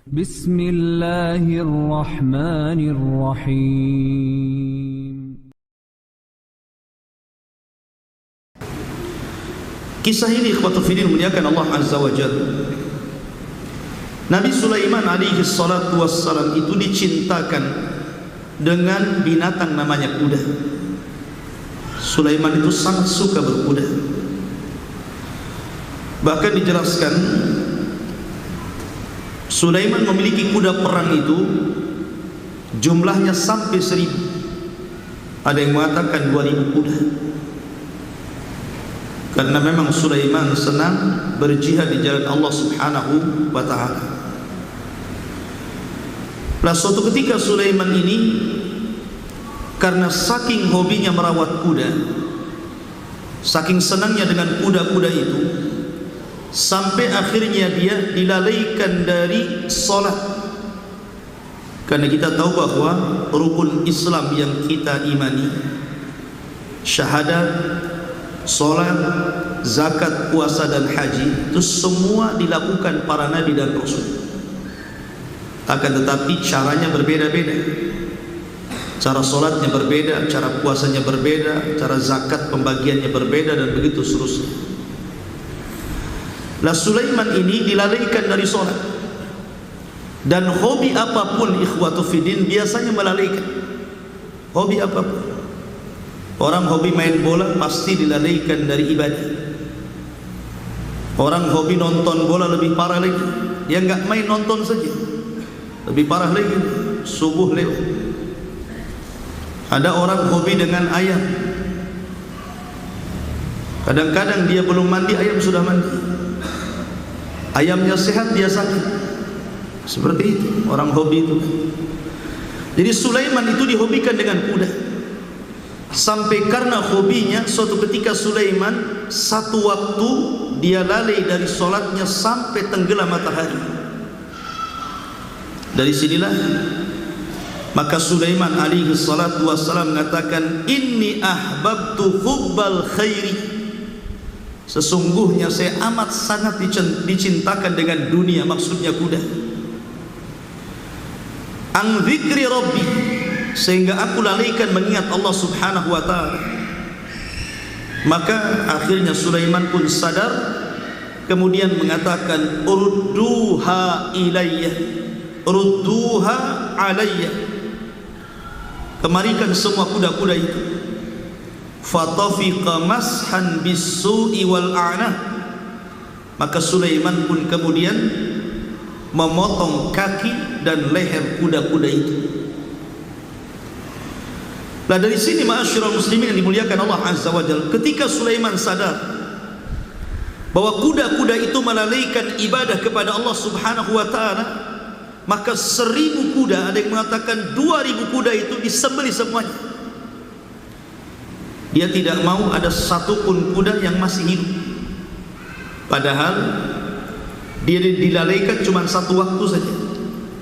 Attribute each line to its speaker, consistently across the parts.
Speaker 1: Bismillahirrahmanirrahim.
Speaker 2: Kisah ini ikhwatul fillah muliakan Allah Azza wa Jalla. Nabi Sulaiman alaihi salatu wassalam itu dicintakan dengan binatang namanya kuda. Sulaiman itu sangat suka berkuda. Bahkan dijelaskan Sulaiman memiliki kuda perang itu jumlahnya sampai 1000. Ada yang mengatakan 2000 kuda. Karena memang Sulaiman senang berjihad di jalan Allah Subhanahu wa taala. Nah, suatu ketika Sulaiman ini karena saking hobinya merawat kuda, saking senangnya dengan kuda-kuda itu, sampai akhirnya dia dilalaikan dari sholat. Karena kita tahu bahwa rukun Islam yang kita imani, syahadat, sholat, zakat, puasa dan haji, itu semua dilakukan para nabi dan rasul. Akan tetapi caranya berbeda-beda. Cara sholatnya berbeda, cara puasanya berbeda, cara zakat pembagiannya berbeda, dan begitu seterusnya. Nah, Sulaiman ini dilalaikan dari sholat, dan hobi apapun ikhwatu fiddin biasanya melalaikan. Hobi apapun, orang hobi main bola pasti dilalaikan dari ibadah. Orang hobi nonton bola lebih parah lagi, dia nggak main nonton saja, lebih parah lagi, subuh lewat. Ada orang hobi dengan ayam, kadang-kadang dia belum mandi, ayam sudah mandi. Ayamnya sehat, dia sakit. Seperti itu orang hobi itu. Jadi Sulaiman itu dihobikan dengan kuda. Sampai karena hobinya, suatu ketika Sulaiman satu waktu dia lalai dari sholatnya sampai tenggelam matahari. Dari sinilah maka Sulaiman alaihi salatu wassalam mengatakan, inni ahbabtu hubbal khairi. Sesungguhnya saya amat sangat dicintakan dengan dunia, maksudnya kuda. An dzikri rabbi, sehingga aku lalaikan mengingat Allah Subhanahu wa taala. Maka akhirnya Sulaiman pun sadar, kemudian mengatakan, urduha ilayya, urduha alayya, kemarikan semua kuda-kuda itu. Fatafiqa mashan bis-su'i wal a'nah, maka Sulaiman pun kemudian memotong kaki dan leher kuda-kuda itu. Nah, dari sini ma'asyiral muslimin yang dimuliakan Allah Azza wa Jalla, ketika Sulaiman sadar bahwa kuda-kuda itu melalaikan ibadah kepada Allah Subhanahu wa taala, maka 1000 kuda, ada yang mengatakan 2000 kuda itu disembelih semuanya. Dia tidak mau ada satupun kuda yang masih hidup. Padahal dia dilalaikan cuma satu waktu saja,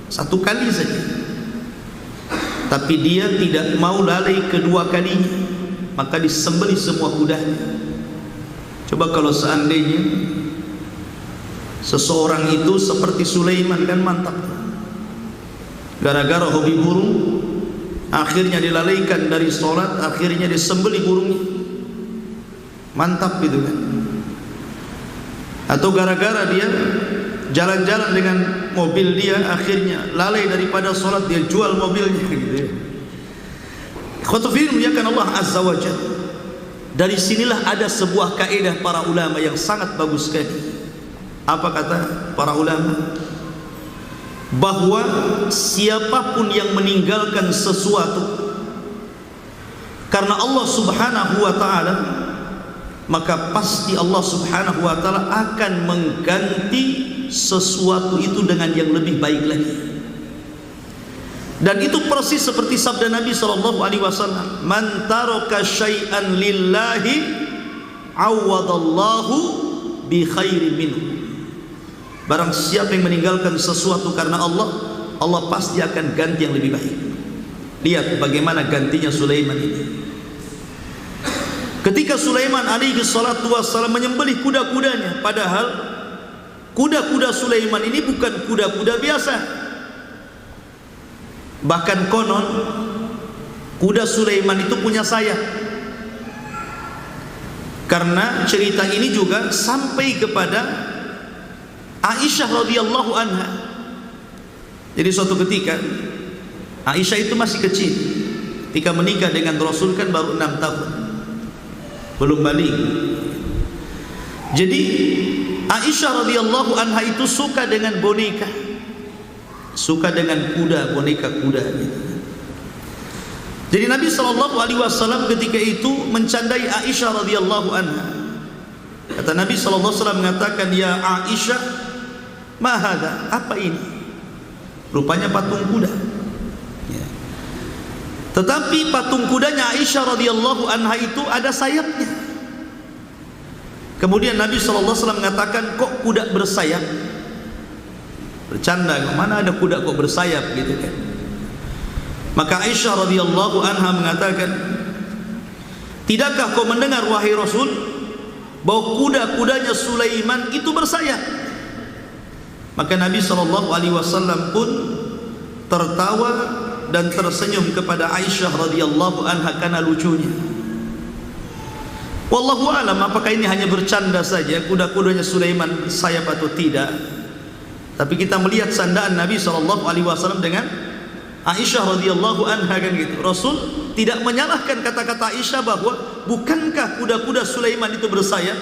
Speaker 2: satu kali saja. Tapi dia tidak mau lalai kedua kalinya, maka disembelih semua kudanya. Coba kalau seandainya seseorang itu seperti Sulaiman, kan mantap. Gara-gara hobi burung, akhirnya dilalaikan dari sholat, akhirnya disembelih burungnya. Mantap gitu kan. Atau gara-gara dia jalan-jalan dengan mobil dia, akhirnya lalai daripada sholat, dia jual mobilnya gitu ya. Khotufin muliakan Allah Azza wa Jalla. Dari sinilah ada sebuah kaidah para ulama yang sangat bagus sekali. Apa kata para ulama? Bahwa siapapun yang meninggalkan sesuatu karena Allah Subhanahu wa taala, maka pasti Allah Subhanahu wa taala akan mengganti sesuatu itu dengan yang lebih baik lagi. Dan itu persis seperti sabda Nabi sallallahu alaihi wasallam, man taraka syai'an lillahi awadallahu bi khairin minhu. Barang siapa yang meninggalkan sesuatu karena Allah, Allah pasti akan ganti yang lebih baik. Lihat bagaimana gantinya Sulaiman ini. Ketika Sulaiman alaihi salatu wassalam menyembelih kuda-kudanya, padahal kuda-kuda Sulaiman ini bukan kuda-kuda biasa. Bahkan konon kuda Sulaiman itu punya sayap. Karena cerita ini juga sampai kepada Aisyah radhiyallahu anha. Jadi suatu ketika Aisyah itu masih kecil ketika menikah dengan Rasul, kan baru 6 tahun, belum balik. Jadi Aisyah radhiyallahu anha itu suka dengan boneka, suka dengan kuda, boneka kuda gitu. Jadi Nabi SAW ketika itu mencandai Aisyah radhiyallahu anha. Kata Nabi SAW mengatakan, "Ya Aisyah, ma hadha?" Apa ini? Rupanya patung kuda. Ya. Tetapi patung kudanya Aisyah radhiyallahu anha itu ada sayapnya. Kemudian Nabi SAW mengatakan, "Kok kuda bersayap?" Bercanda, mana ada kuda kok bersayap gitu kan. Maka Aisyah radhiyallahu anha mengatakan, "Tidakkah kau mendengar wahai Rasul bahwa kuda-kudanya Sulaiman itu bersayap?" Maka Nabi SAW pun tertawa dan tersenyum kepada Aisyah radhiyallahu anha karena lucunya. Wallahu alam, apakah ini hanya bercanda saja, kuda-kudanya Sulaiman bersayap atau tidak. Tapi kita melihat sandaan Nabi SAW dengan Aisyah radhiyallahu anha kan gitu. Rasul tidak menyalahkan kata-kata Aisyah bahwa bukankah kuda-kuda Sulaiman itu bersayap?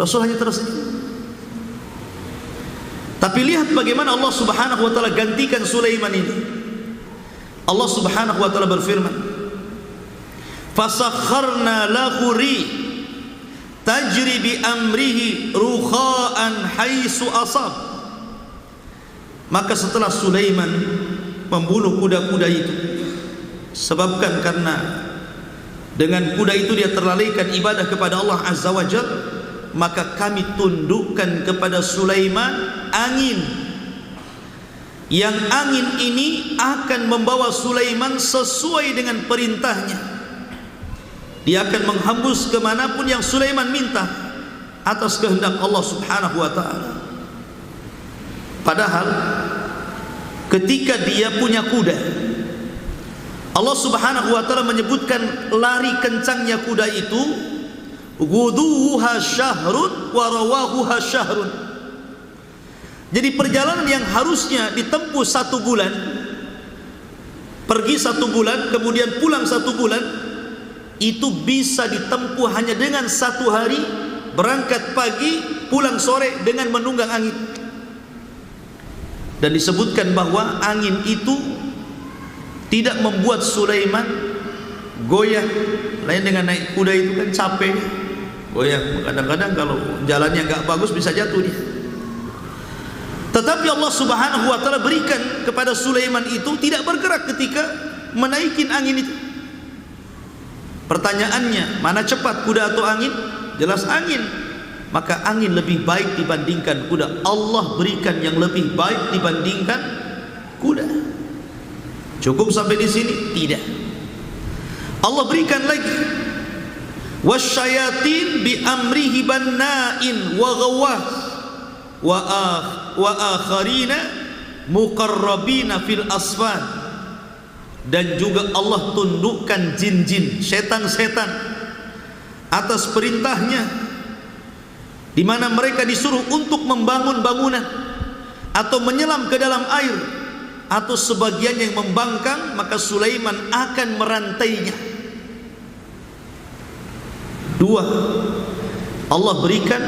Speaker 2: Rasul hanya tersenyum. Tapi lihat bagaimana Allah Subhanahu wa taala gantikan Sulaiman ini. Allah Subhanahu wa taala berfirman, "Fasakharna lahu ri tajri bi amrihi rukha'an haitsu asab." Maka setelah Sulaiman membunuh kuda-kuda itu, sebabkan karena dengan kuda itu dia terlalaikan ibadah kepada Allah Azza wa Jalla, maka kami tundukkan kepada Sulaiman angin, yang angin ini akan membawa Sulaiman sesuai dengan perintahnya. Dia akan menghembus kemanapun yang Sulaiman minta atas kehendak Allah Subhanahu wa ta'ala. Padahal ketika dia punya kuda, Allah Subhanahu wa ta'ala menyebutkan lari kencangnya kuda itu, ghuduha syahrun wa rawahuha syahrun. Jadi perjalanan yang harusnya ditempuh 1 bulan, pergi 1 bulan kemudian pulang 1 bulan, itu bisa ditempuh hanya dengan 1 hari, berangkat pagi pulang sore dengan menunggang angin. Dan disebutkan bahwa angin itu tidak membuat Sulaiman goyah. Lain dengan naik kuda itu kan capek, goyah. Kadang-kadang kalau jalannya nggak bagus bisa jatuh dia. Tetapi Allah Subhanahu wa ta'ala berikan kepada Sulaiman itu tidak bergerak ketika menaikin angin itu. Pertanyaannya, mana cepat kuda atau angin? Jelas angin. Maka angin lebih baik dibandingkan kuda. Allah berikan yang lebih baik dibandingkan kuda. Cukup sampai di sini? Tidak. Allah berikan lagi, wasyayatin bi amrihi banna'in wa ghawwas wa akharina muqarrabina fil asfan. Dan juga Allah tundukkan jin-jin, setan-setan atas perintahnya, di mana mereka disuruh untuk membangun bangunan atau menyelam ke dalam air, atau sebagian yang membangkang, maka Sulaiman akan merantainya. 2, Allah berikan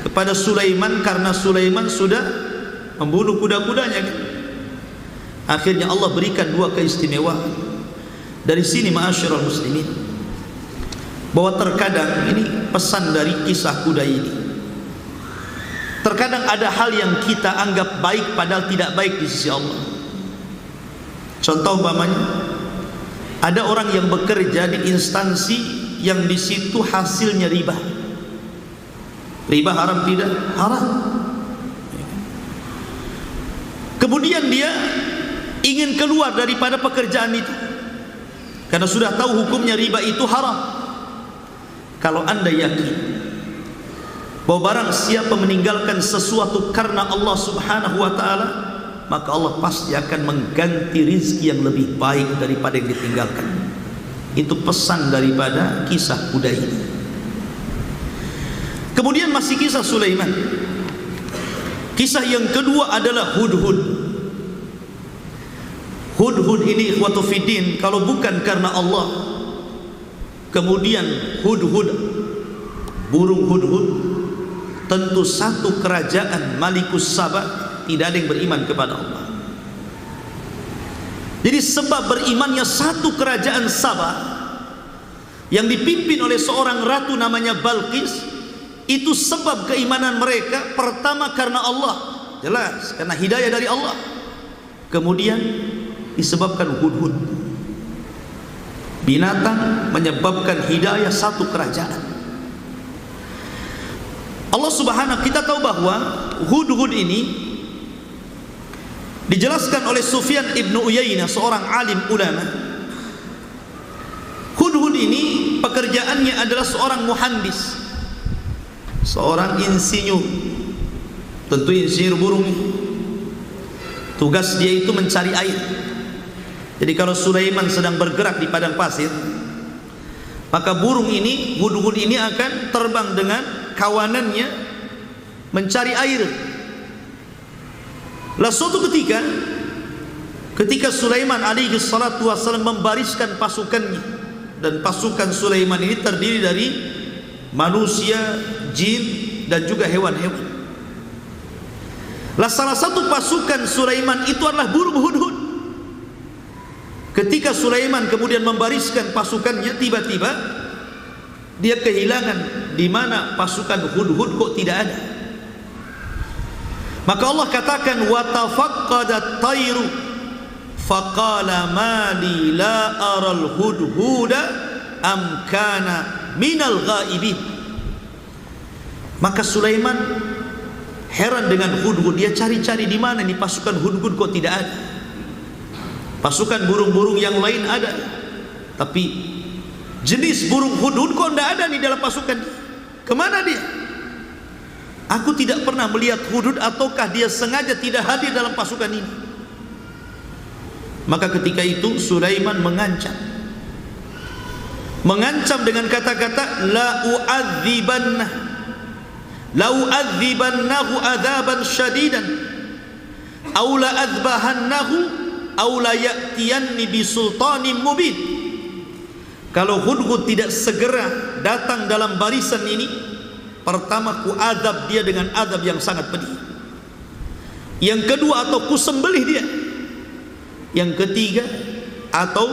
Speaker 2: kepada Sulaiman karena Sulaiman sudah membunuh kuda-kudanya kan? Akhirnya Allah berikan 2 keistimewaan. Dari sini ma'asyiral muslimin, bahwa terkadang ini pesan dari kisah kuda ini, terkadang ada hal yang kita anggap baik padahal tidak baik di sisi Allah. Contoh umpamanya, ada orang yang bekerja di instansi yang di situ hasilnya riba. Riba haram tidak? Haram. Kemudian dia ingin keluar daripada pekerjaan itu karena sudah tahu hukumnya riba itu haram. Kalau anda yakin bahwa barang siapa meninggalkan sesuatu karena Allah Subhanahu wa ta'ala, maka Allah pasti akan mengganti rizki yang lebih baik daripada yang ditinggalkan. Itu pesan daripada kisah kuda ini. Kemudian masih kisah Sulaiman. Kisah yang kedua adalah Hudhud. Hudhud ini ikhwatu fiddin, kalau bukan karena Allah, kemudian Hudhud, burung Hudhud, tentu satu kerajaan Malikus Saba tidak ada yang beriman kepada Allah. Jadi sebab berimannya satu kerajaan Sabah yang dipimpin oleh seorang ratu namanya Balqis, itu sebab keimanan mereka pertama karena Allah, jelas karena hidayah dari Allah. Kemudian disebabkan Hudhud, binatang menyebabkan hidayah satu kerajaan. Allah subhanahu, kita tahu bahwa Hudhud ini dijelaskan oleh Sufyan ibnu Uyainah, seorang alim ulama. Hudhud ini pekerjaannya adalah seorang muhandis, seorang insinyur, tentu insinyur burung. Tugas dia itu mencari air. Jadi kalau Sulaiman sedang bergerak di padang pasir, maka burung ini, Hudhud ini akan terbang dengan kawanannya mencari air. Lah suatu ketika Sulaiman alaihi salatu wassalam membariskan pasukannya, dan pasukan Sulaiman ini terdiri dari manusia, jin, dan juga hewan-hewan. Lah salah satu pasukan Sulaiman itu adalah burung Hudhud. Ketika Sulaiman kemudian membariskan pasukannya, tiba-tiba dia kehilangan di mana pasukan Hudhud kok tidak ada. Maka Allah katakan wa tafaqqadat tayru faqala ma li la aral hudhuda am kana minal ghaibin. Maka Sulaiman heran dengan Hudhud, dia cari-cari di mana nih pasukan Hudhud kok tidak ada. Pasukan burung-burung yang lain ada, tapi jenis burung Hudhud kok tidak ada nih dalam pasukan. Kemana dia? Aku tidak pernah melihat Hudhud, ataukah dia sengaja tidak hadir dalam pasukan ini. Maka ketika itu Sulaiman mengancam dengan kata-kata la u'adzibannahu adzaban syadidan aw la adzbahannahu aw la ya'tiyanni bisultanin mubin. Kalau Hudhud tidak segera datang dalam barisan ini, pertama ku azab dia dengan azab yang sangat pedih. Yang kedua, atau ku sembelih dia. Yang ketiga, atau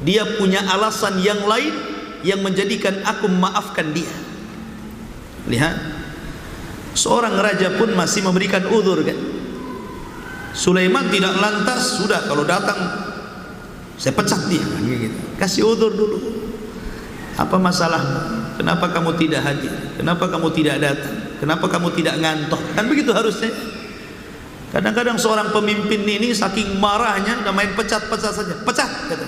Speaker 2: dia punya alasan yang lain yang menjadikan aku memaafkan dia. Lihat, seorang raja pun masih memberikan uzur kan. Sulaiman tidak lantas sudah kalau datang saya pecat dia gitu. Kasih uzur dulu. Apa masalah? Kenapa kamu tidak hadir? Kenapa kamu tidak datang? Kenapa kamu tidak ngantor? Kan begitu harusnya. Kadang-kadang seorang pemimpin ini saking marahnya udah main pecat-pecat saja. Pecat kata.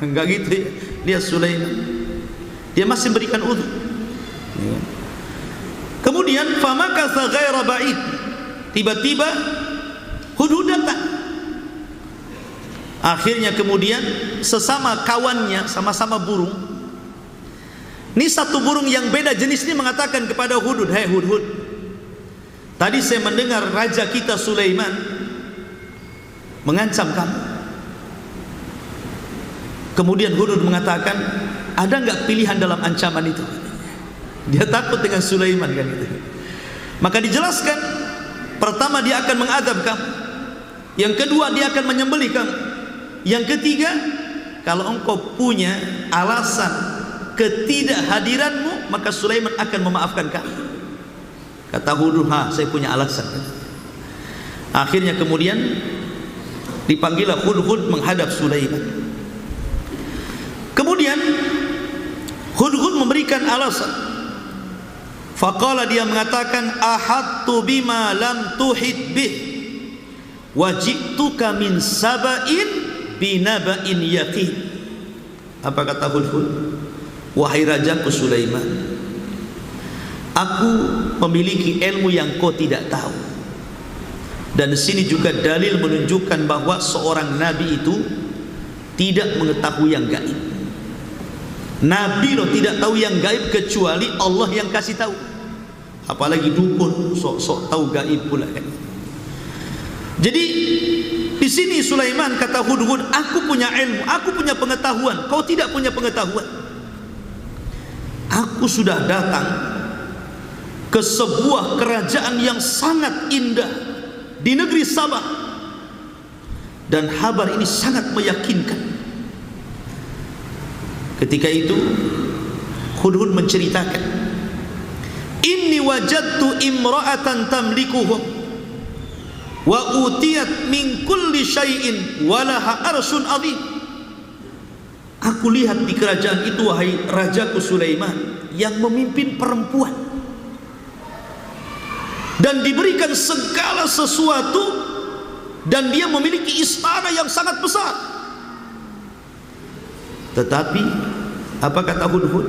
Speaker 2: Enggak gitu ya. Lihat Sulaiman, dia masih berikan uzur. Kemudian famakatha ghaira ba'id, tiba-tiba Hudhud datang. Akhirnya kemudian sesama kawannya, sama-sama burung, ini satu burung yang beda jenis ini mengatakan kepada Hudhud, "Hei Hudhud, tadi saya mendengar raja kita Sulaiman mengancam kamu." Kemudian Hudhud mengatakan, "Ada enggak pilihan dalam ancaman itu?" Dia takut dengan Sulaiman kan gitu. Maka dijelaskan, pertama dia akan mengadab kamu, yang kedua dia akan menyembelih kamu, yang ketiga kalau engkau punya alasan ketidakhadiranmu maka Sulaiman akan memaafkan kamu. Kata Hudhud, saya punya alasan. Akhirnya kemudian dipanggillah Hudhud menghadap Sulaiman. Kemudian Hudhud memberikan alasan. Faqala, dia mengatakan, ahadtu bima lam tuhid bih wa ji'tuka min saba'in binaba'in yaqin. Apa kata Hudhud? Wahai rajaku Sulaiman, aku memiliki ilmu yang kau tidak tahu. Dan di sini juga dalil menunjukkan bahwa seorang nabi itu tidak mengetahui yang gaib. Nabi loh tidak tahu yang gaib kecuali Allah yang kasih tahu. Apalagi dukun sok-sok tahu gaib pula kan. Jadi di sini Sulaiman kata Hudhud, aku punya ilmu, aku punya pengetahuan, kau tidak punya pengetahuan. Aku sudah datang ke sebuah kerajaan yang sangat indah di negeri Sabah, dan kabar ini sangat meyakinkan. Ketika itu Hudhud menceritakan, inni wajadtu imra'atan tamlikuhum wa utiyat min kulli syai'in walaha arsyun azim. Aku lihat di kerajaan itu, wahai rajaku Sulaiman, yang memimpin perempuan dan diberikan segala sesuatu, dan dia memiliki istana yang sangat besar. Tetapi apa kata Hudhud?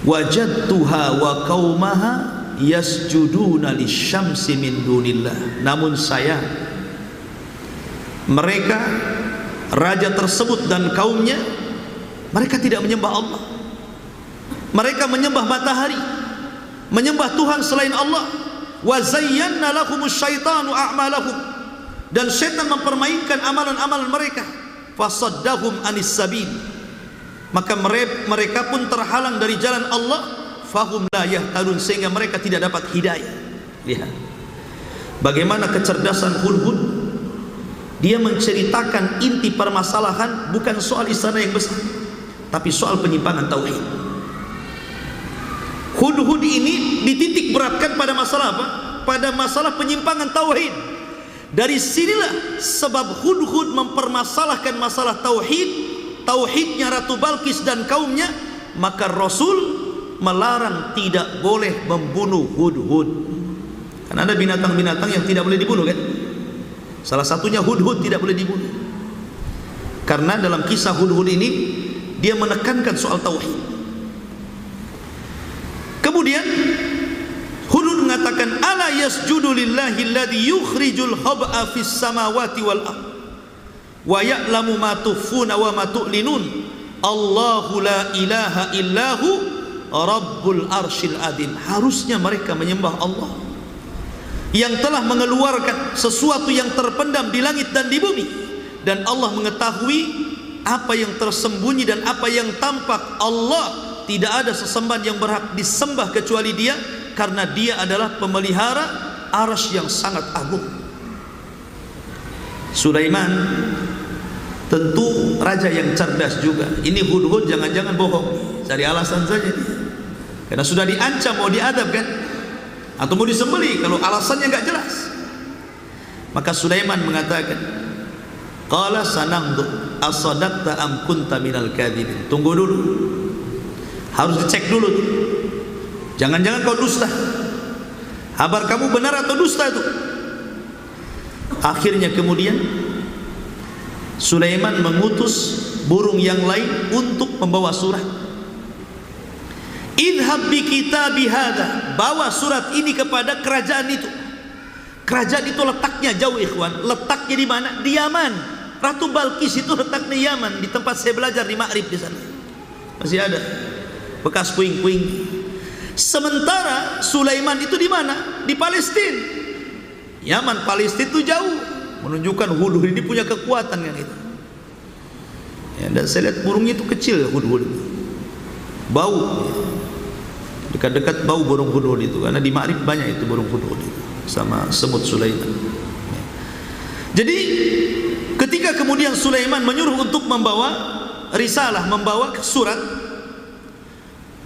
Speaker 2: Wajadtuha wa qaumaha yasjuduna lisyamsi min dunillah. Namun sayang, mereka, raja tersebut dan kaumnya, mereka tidak menyembah Allah. Mereka menyembah matahari, menyembah Tuhan selain Allah. Wa zayyana lahumus syaitanu a'malahum, dan syaitan mempermainkan amalan-amalan mereka. Fasaddahum anis sabil, maka mereka pun terhalang dari jalan Allah. Fahum la yahtadun, sehingga mereka tidak dapat hidayah. Lihat bagaimana kecerdasan Hudhud. Dia menceritakan inti permasalahan bukan soal istana yang besar, tapi soal penyimpangan tauhid. Hudhud ini dititik beratkan pada masalah apa? Pada masalah penyimpangan tauhid. Dari sinilah sebab Hudhud mempermasalahkan masalah tauhid, tauhidnya Ratu Balqis dan kaumnya. Maka Rasul melarang tidak boleh membunuh Hudhud. Karena ada binatang-binatang yang tidak boleh dibunuh kan? Salah satunya Hudhud tidak boleh dibunuh. Karena dalam kisah Hudhud ini dia menekankan soal tauhid. Kemudian Hudhud mengatakan, ala yasjudu lillahi alladhi yukhrijul khab'a fis samawati wal ardh wa ya'lamu ma tukhfuna wa ma tu'linun. Allahu la ilaha illahu rabbul arsyil azim. Harusnya mereka menyembah Allah yang telah mengeluarkan sesuatu yang terpendam di langit dan di bumi, dan Allah mengetahui apa yang tersembunyi dan apa yang tampak. Allah tidak ada sesembahan yang berhak disembah kecuali Dia, karena Dia adalah pemelihara arsy yang sangat agung. Sulaiman tentu raja yang cerdas juga. Ini Hudhud jangan-jangan bohong, cari alasan saja dia. Karena sudah diancam mau diadab kan, atau mau disembelih kalau alasannya enggak jelas. Maka Sulaiman mengatakan, qala sanamdu asadaqta am kunta minal kadhibin. Tunggu dulu, harus dicek dulu. Jangan-jangan kau dusta, kabar kamu benar atau dusta itu. Akhirnya kemudian Sulaiman mengutus burung yang lain untuk membawa surat. Idhab bi kitabi hadza, bawa surat ini kepada kerajaan itu. Kerajaan itu letaknya jauh ikhwan. Letaknya di mana? Di Yaman. Ratu Balqis itu letaknya Yaman, di tempat saya belajar di Ma'rib di sana. Masih ada bekas puing-puing. Sementara Sulaiman itu di mana? Di Palestina. Yaman Palestina itu jauh, menunjukkan Hudhud ini punya kekuatan kan itu. Ya, dan saya lihat burungnya itu kecil Hudhud. Bau. Dekat-dekat bau burung Hudhud itu, karena di Ma'rib banyak itu burung Hudhud itu sama semut Sulaiman. Ya. Jadi ketika kemudian Sulaiman menyuruh untuk membawa risalah, membawa surat,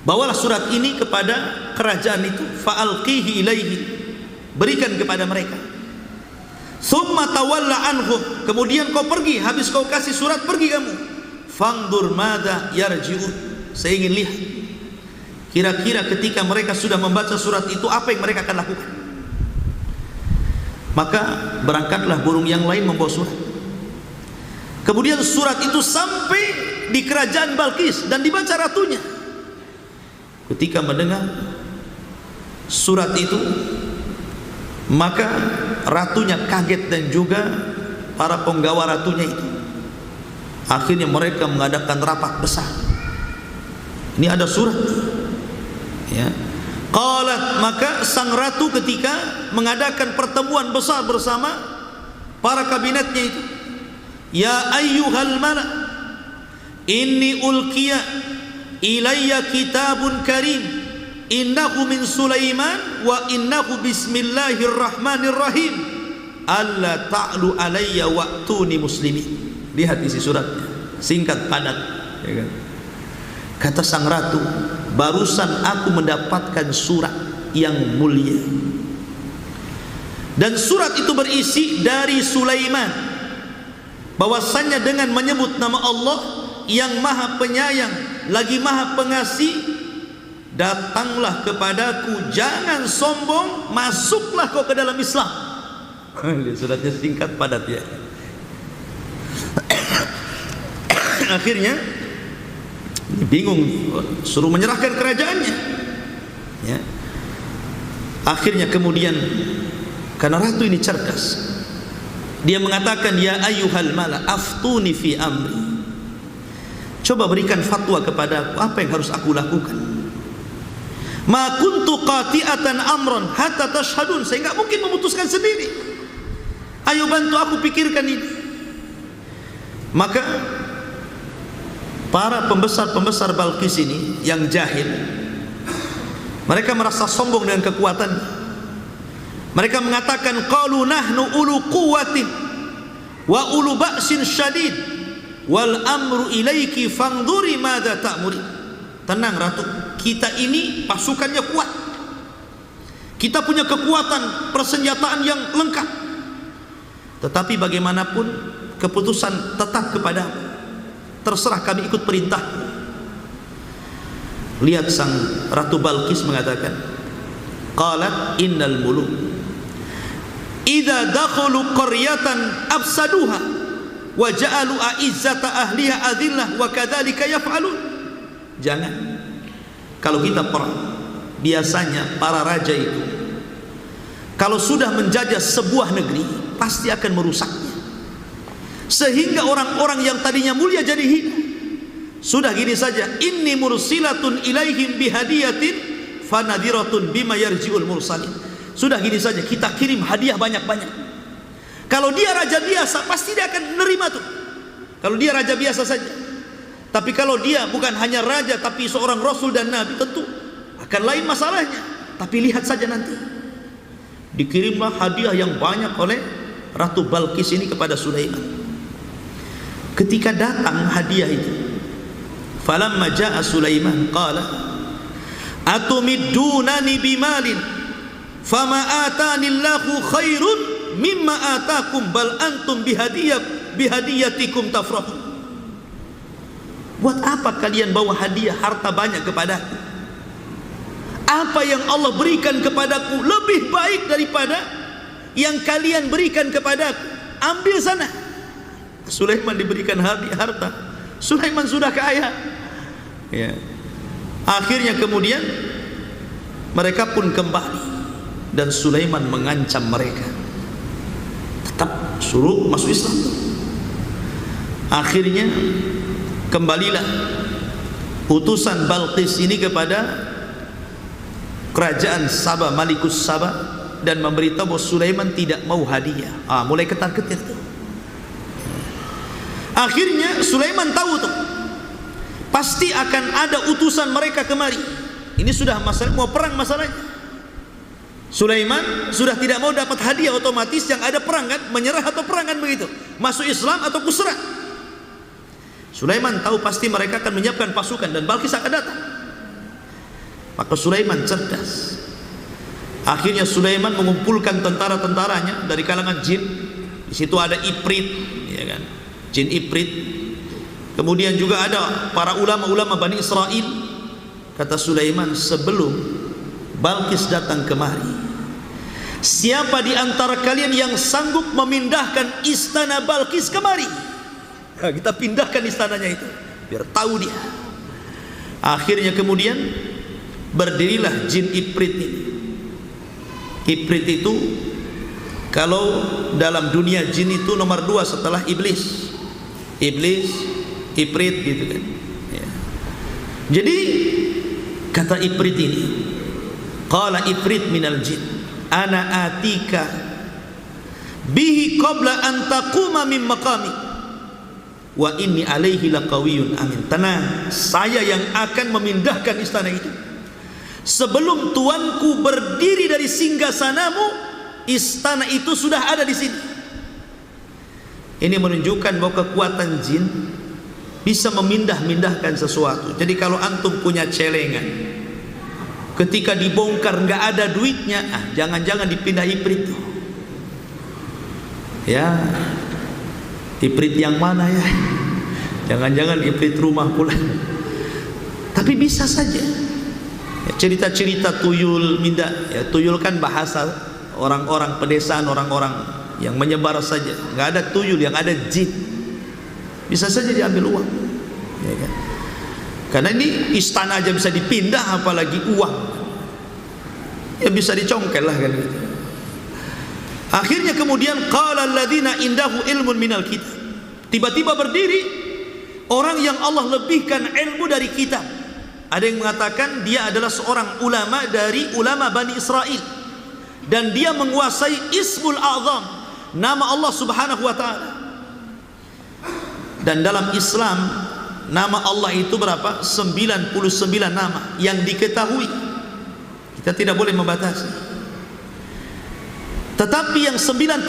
Speaker 2: bawalah surat ini kepada kerajaan itu, fa'alqihi ilaihi, berikan kepada mereka. Summa tawalla anhum, kemudian kau pergi, habis kau kasih surat pergi kamu. Fangdur madza yarji'un, saya ingin lihat kira-kira ketika mereka sudah membaca surat itu apa yang mereka akan lakukan. Maka berangkatlah burung yang lain membawa surat. Kemudian surat itu sampai di kerajaan Balqis dan dibaca ratunya. Ketika mendengar surat itu, Maka ratunya kaget dan juga para penggawa ratunya itu. Akhirnya mereka mengadakan rapat besar. Ini ada surat, ya. Qalat, maka sang ratu ketika mengadakan pertemuan besar bersama para kabinetnya itu, ya ayyuhal mala, inni ulqiya ilayya kitabun karim, innahu min Sulaiman wa innahu bismillahirrahmanirrahim, alla ta'lu alayya wa'tuni muslimin. Lihat isi suratnya, singkat padat, ya kan? Kata sang ratu, barusan aku mendapatkan surat yang mulia, dan surat itu berisi dari Sulaiman, bahwasannya dengan menyebut nama Allah yang maha penyayang lagi maha pengasih, datanglah kepadaku, jangan sombong, masuklah kau ke dalam Islam. Suratnya singkat padat, ya. Akhirnya bingung, suruh menyerahkan kerajaannya, ya. Akhirnya kemudian, karena ratu ini cerdas, dia mengatakan, ya ayyuhal mala aftuni fi amri, coba berikan fatwa kepada aku, apa yang harus aku lakukan. Ma kuntu qati'atan amron hatta tashhadun, saya enggak mungkin memutuskan sendiri, ayo bantu aku pikirkan ini. Maka para pembesar-pembesar Balqis ini yang jahil, mereka merasa sombong dengan kekuatan. Mereka mengatakan, qalu nahnu ulu quwwatin wa ulu ba'sin syadid wal amru ilaiki fangduri madza ta'muri. Tenang ratu, kita ini pasukannya kuat, kita punya kekuatan persenjataan yang lengkap, tetapi bagaimanapun keputusan tetap kepadamu, terserah, kami ikut perintah. Lihat sang ratu Balqis mengatakan, qalat innal muluk idza dakhalu qaryatan afsaduha wa ja'alu a'izzata ahliha adillah wa kadzalika yaf'alun. Jangan, kalau kita perang, biasanya para raja itu kalau sudah menjajah sebuah negeri pasti akan merusaknya, sehingga orang-orang yang tadinya mulia jadi hina. Sudah gini saja, inni mursilatun ilaihim bihadiyatin fanadiratun bima yarji'ul mursalin. Sudah gini saja, kita kirim hadiah banyak-banyak. Kalau dia raja biasa, pasti dia akan menerima tuh, kalau dia raja biasa saja. Tapi kalau dia bukan hanya raja, tapi seorang rasul dan nabi, tentu akan lain masalahnya. Tapi lihat saja nanti, dikirimlah hadiah yang banyak oleh Ratu Balqis ini kepada Sulaiman. Ketika datang hadiah itu, falamma jaa Sulaiman qala atumiddunani bimalin fama atanillahu khairun mimma atakum bal antum bihadiyatikum tafrahun. Buat apa kalian bawa hadiah harta banyak kepadaku? Apa yang Allah berikan kepadaku lebih baik daripada yang kalian berikan kepadaku. Ambil sana. Sulaiman diberikan harta. Sulaiman sudah kaya, ya. Akhirnya kemudian mereka pun kembali, dan Sulaiman mengancam mereka, tetap suruh masuk Islam. Akhirnya kembalilah utusan Balqis ini kepada kerajaan Sabah, Malikus Sabah, dan memberitahu bahwa Sulaiman tidak mau hadiah. Mulai ketar-ketir tuh. Akhirnya Sulaiman tahu tuh, pasti akan ada utusan mereka kemari. Ini sudah masalah, mau perang masalahnya. Sulaiman sudah tidak mau dapat hadiah, otomatis yang ada perang kan, menyerah atau perang kan begitu, masuk Islam atau kusra. Sulaiman tahu pasti mereka akan menyiapkan pasukan dan Balqis akan datang. Maka Sulaiman cerdas. Akhirnya Sulaiman mengumpulkan tentara-tentaranya dari kalangan jin. Di situ ada Ifrit, ya kan? Jin Ifrit. Kemudian juga ada para ulama-ulama Bani Israel. Kata Sulaiman, sebelum Balqis datang kemari, siapa di antara kalian yang sanggup memindahkan istana Balqis kemari? Kita pindahkan istananya itu, biar tahu dia. Akhirnya kemudian berdirilah jin Ifrit ini. Ifrit itu Kalau dalam dunia jin itu nomor 2 setelah iblis. Iblis, Ifrit gitu kan. Ya. Jadi kata Ifrit ini, qala Ifrit minal jin, ana atika bihi qabla an taquma min maqami wa inni alaihi laqawiyyun amin. Tenang, saya yang akan memindahkan istana itu. Sebelum tuanku berdiri dari singgasanamu, istana itu sudah ada di sini. Ini menunjukkan bahwa kekuatan jin bisa memindah-mindahkan sesuatu. Jadi kalau antum punya celengan, ketika dibongkar nggak ada duitnya, jangan-jangan dipindah Ifrit. Ya, Ifrit yang mana ya? Jangan-jangan Ifrit rumah pula. Tapi bisa saja. Ya, cerita-cerita tuyul minda, ya, tuyul kan bahasa orang-orang pedesaan, orang-orang yang menyebar saja. Nggak ada tuyul, yang ada jin. Bisa saja diambil uang, ya kan? Karena ini istana aja bisa dipindah, apalagi uang. Ya bisa dicongkel lah kan gitu. Akhirnya kemudian qala alladzina indahu ilmun minal kitab. Tiba-tiba berdiri orang yang Allah lebihkan ilmu dari kitab. Ada yang mengatakan dia adalah seorang ulama dari ulama Bani Israel, dan dia menguasai Ismul A'zam, nama Allah Subhanahu wa taala. Dan dalam Islam nama Allah itu berapa? 99 nama yang diketahui. Kita tidak boleh membatasi. Tetapi yang 99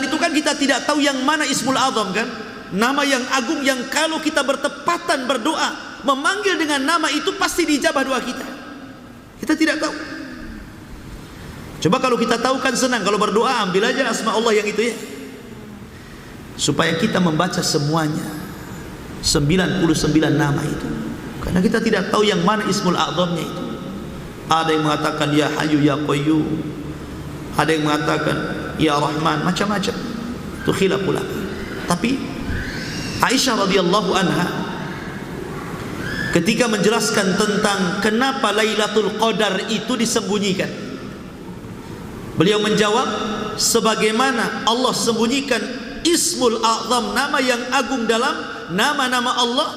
Speaker 2: itu kan kita tidak tahu yang mana Ismul A'zam kan? Nama yang agung yang kalau kita bertepatan berdoa memanggil dengan nama itu pasti dijabah doa kita. Kita tidak tahu. Coba kalau kita tahu kan senang. Kalau berdoa ambil aja asma Allah yang itu ya, supaya kita membaca semuanya 99 nama itu. Karena kita tidak tahu yang mana Ismul A'zamnya itu. Ada yang mengatakan ya Hayyu ya Qayyum, ada yang mengatakan ya Rahman, macam-macam. Itu khilaf ulama. Tapi Aisyah radhiyallahu anha ketika menjelaskan tentang kenapa Lailatul Qadar itu disembunyikan, beliau menjawab, sebagaimana Allah sembunyikan Ismul A'zam, nama yang agung dalam nama-nama Allah,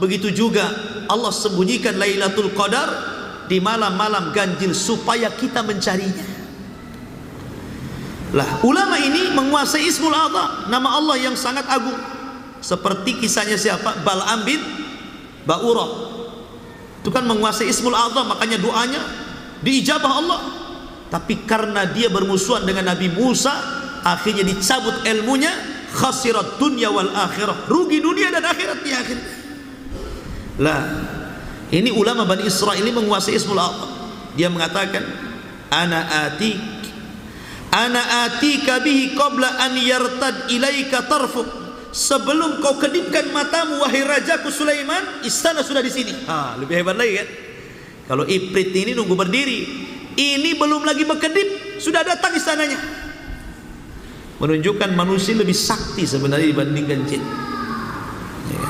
Speaker 2: begitu juga Allah sembunyikan Lailatul Qadar di malam-malam ganjil supaya kita mencarinya. Lah, ulama ini menguasai Ismul A'zam, nama Allah yang sangat agung. Seperti kisahnya siapa? Bal'am bin Ba'urah. Itu kan menguasai Ismul A'zam, makanya doanya diijabah Allah. Tapi karena dia bermusuhan dengan Nabi Musa, akhirnya dicabut ilmunya. Khasirat dunya wal akhirah, rugi dunia dan akhirat di akhir. Lah, ini ulama Bani Israel ini menguasai Ismul A'zam. Dia mengatakan, ana atika bihi qabla an yartad ilaika tarfuk. Sebelum kau kedipkan matamu wahai rajaku Sulaiman, istana sudah di sini. Lebih hebat lagi kan? Kalau Ifrit ini nunggu berdiri, ini belum lagi berkedip sudah datang istananya. Menunjukkan manusia lebih sakti sebenarnya dibandingkan jin. Ya.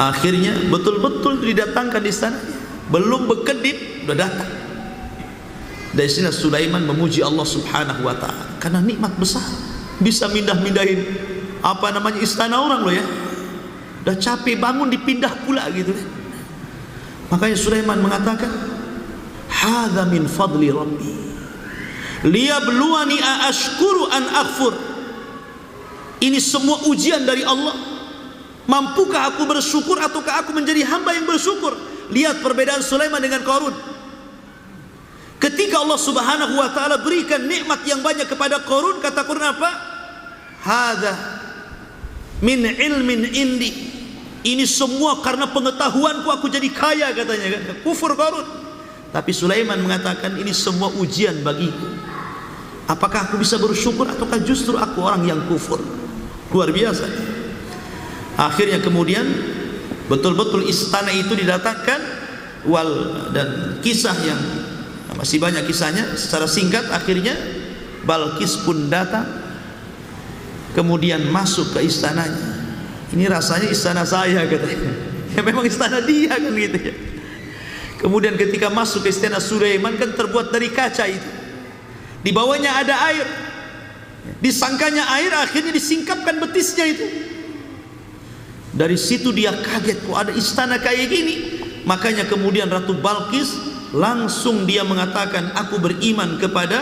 Speaker 2: Akhirnya betul-betul didatangkan istananya, belum berkedip sudah datang. Dari sini Sulaiman memuji Allah Subhanahu wa taala karena nikmat besar, bisa mindah-mindahin apa namanya istana orang loh ya. Udah capek bangun dipindah pula gitu kan. Makanya Sulaiman mengatakan, hadza min fadli rabbi liyabluwani aashkuru an aghfur. Ini semua ujian dari Allah. Mampukah aku bersyukur ataukah aku menjadi hamba yang bersyukur? Lihat perbedaan Sulaiman dengan Qarun. Ketika Allah Subhanahu wa taala berikan nikmat yang banyak kepada Qarun, kata Qarun apa? Hadza min ilmin indi. Ini semua karena pengetahuanku aku jadi kaya, katanya kan. Kufur Qarun. Tapi Sulaiman mengatakan ini semua ujian bagiku. Apakah aku bisa bersyukur ataukah justru aku orang yang kufur? Luar biasa. Akhirnya kemudian betul-betul istana itu didatangkan dan kisah yang masih banyak kisahnya. Secara singkat akhirnya Balkis pun datang, kemudian masuk ke istananya. Ini rasanya istana saya, katanya. Ya memang istana dia kan gitu ya. Kemudian ketika masuk ke istana Sulaiman kan terbuat dari kaca itu. Di bawahnya ada air. Disangkanya air, akhirnya disingkapkan betisnya itu. Dari situ dia kaget, kok ada istana kayak gini. Makanya kemudian Ratu Balqis langsung dia mengatakan, aku beriman kepada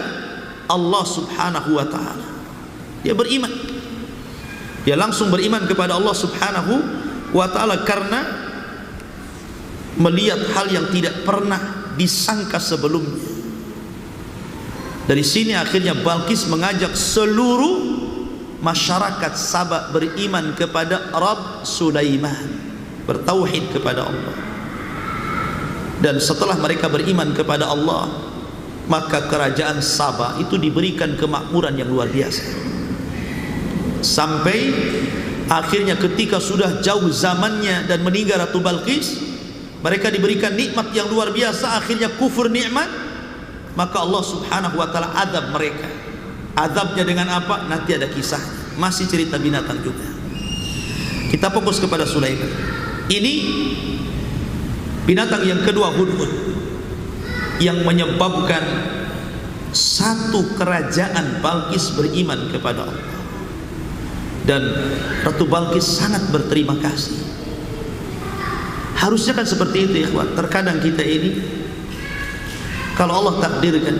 Speaker 2: Allah subhanahu wa ta'ala. Dia beriman, dia langsung beriman kepada Allah subhanahu wa ta'ala karena melihat hal yang tidak pernah disangka sebelumnya. Dari sini akhirnya Balqis mengajak seluruh masyarakat Sabah beriman kepada Rabb Sulaiman, bertauhid kepada Allah. Dan setelah mereka beriman kepada Allah, maka kerajaan Sabah itu diberikan kemakmuran yang luar biasa. Sampai akhirnya ketika sudah jauh zamannya dan meninggal Ratu Balqis, mereka diberikan nikmat yang luar biasa, akhirnya kufur nikmat. Maka Allah subhanahu wa ta'ala azab mereka. Azabnya dengan apa? Nanti ada kisah. Masih cerita binatang juga. Kita fokus kepada Sulaiman. Ini binatang yang kedua, hudhud, yang menyebabkan satu kerajaan Balqis beriman kepada Allah. Dan Ratu Balqis sangat berterima kasih. Harusnya kan seperti itu, ikhwan. Terkadang kita ini, kalau Allah takdirkan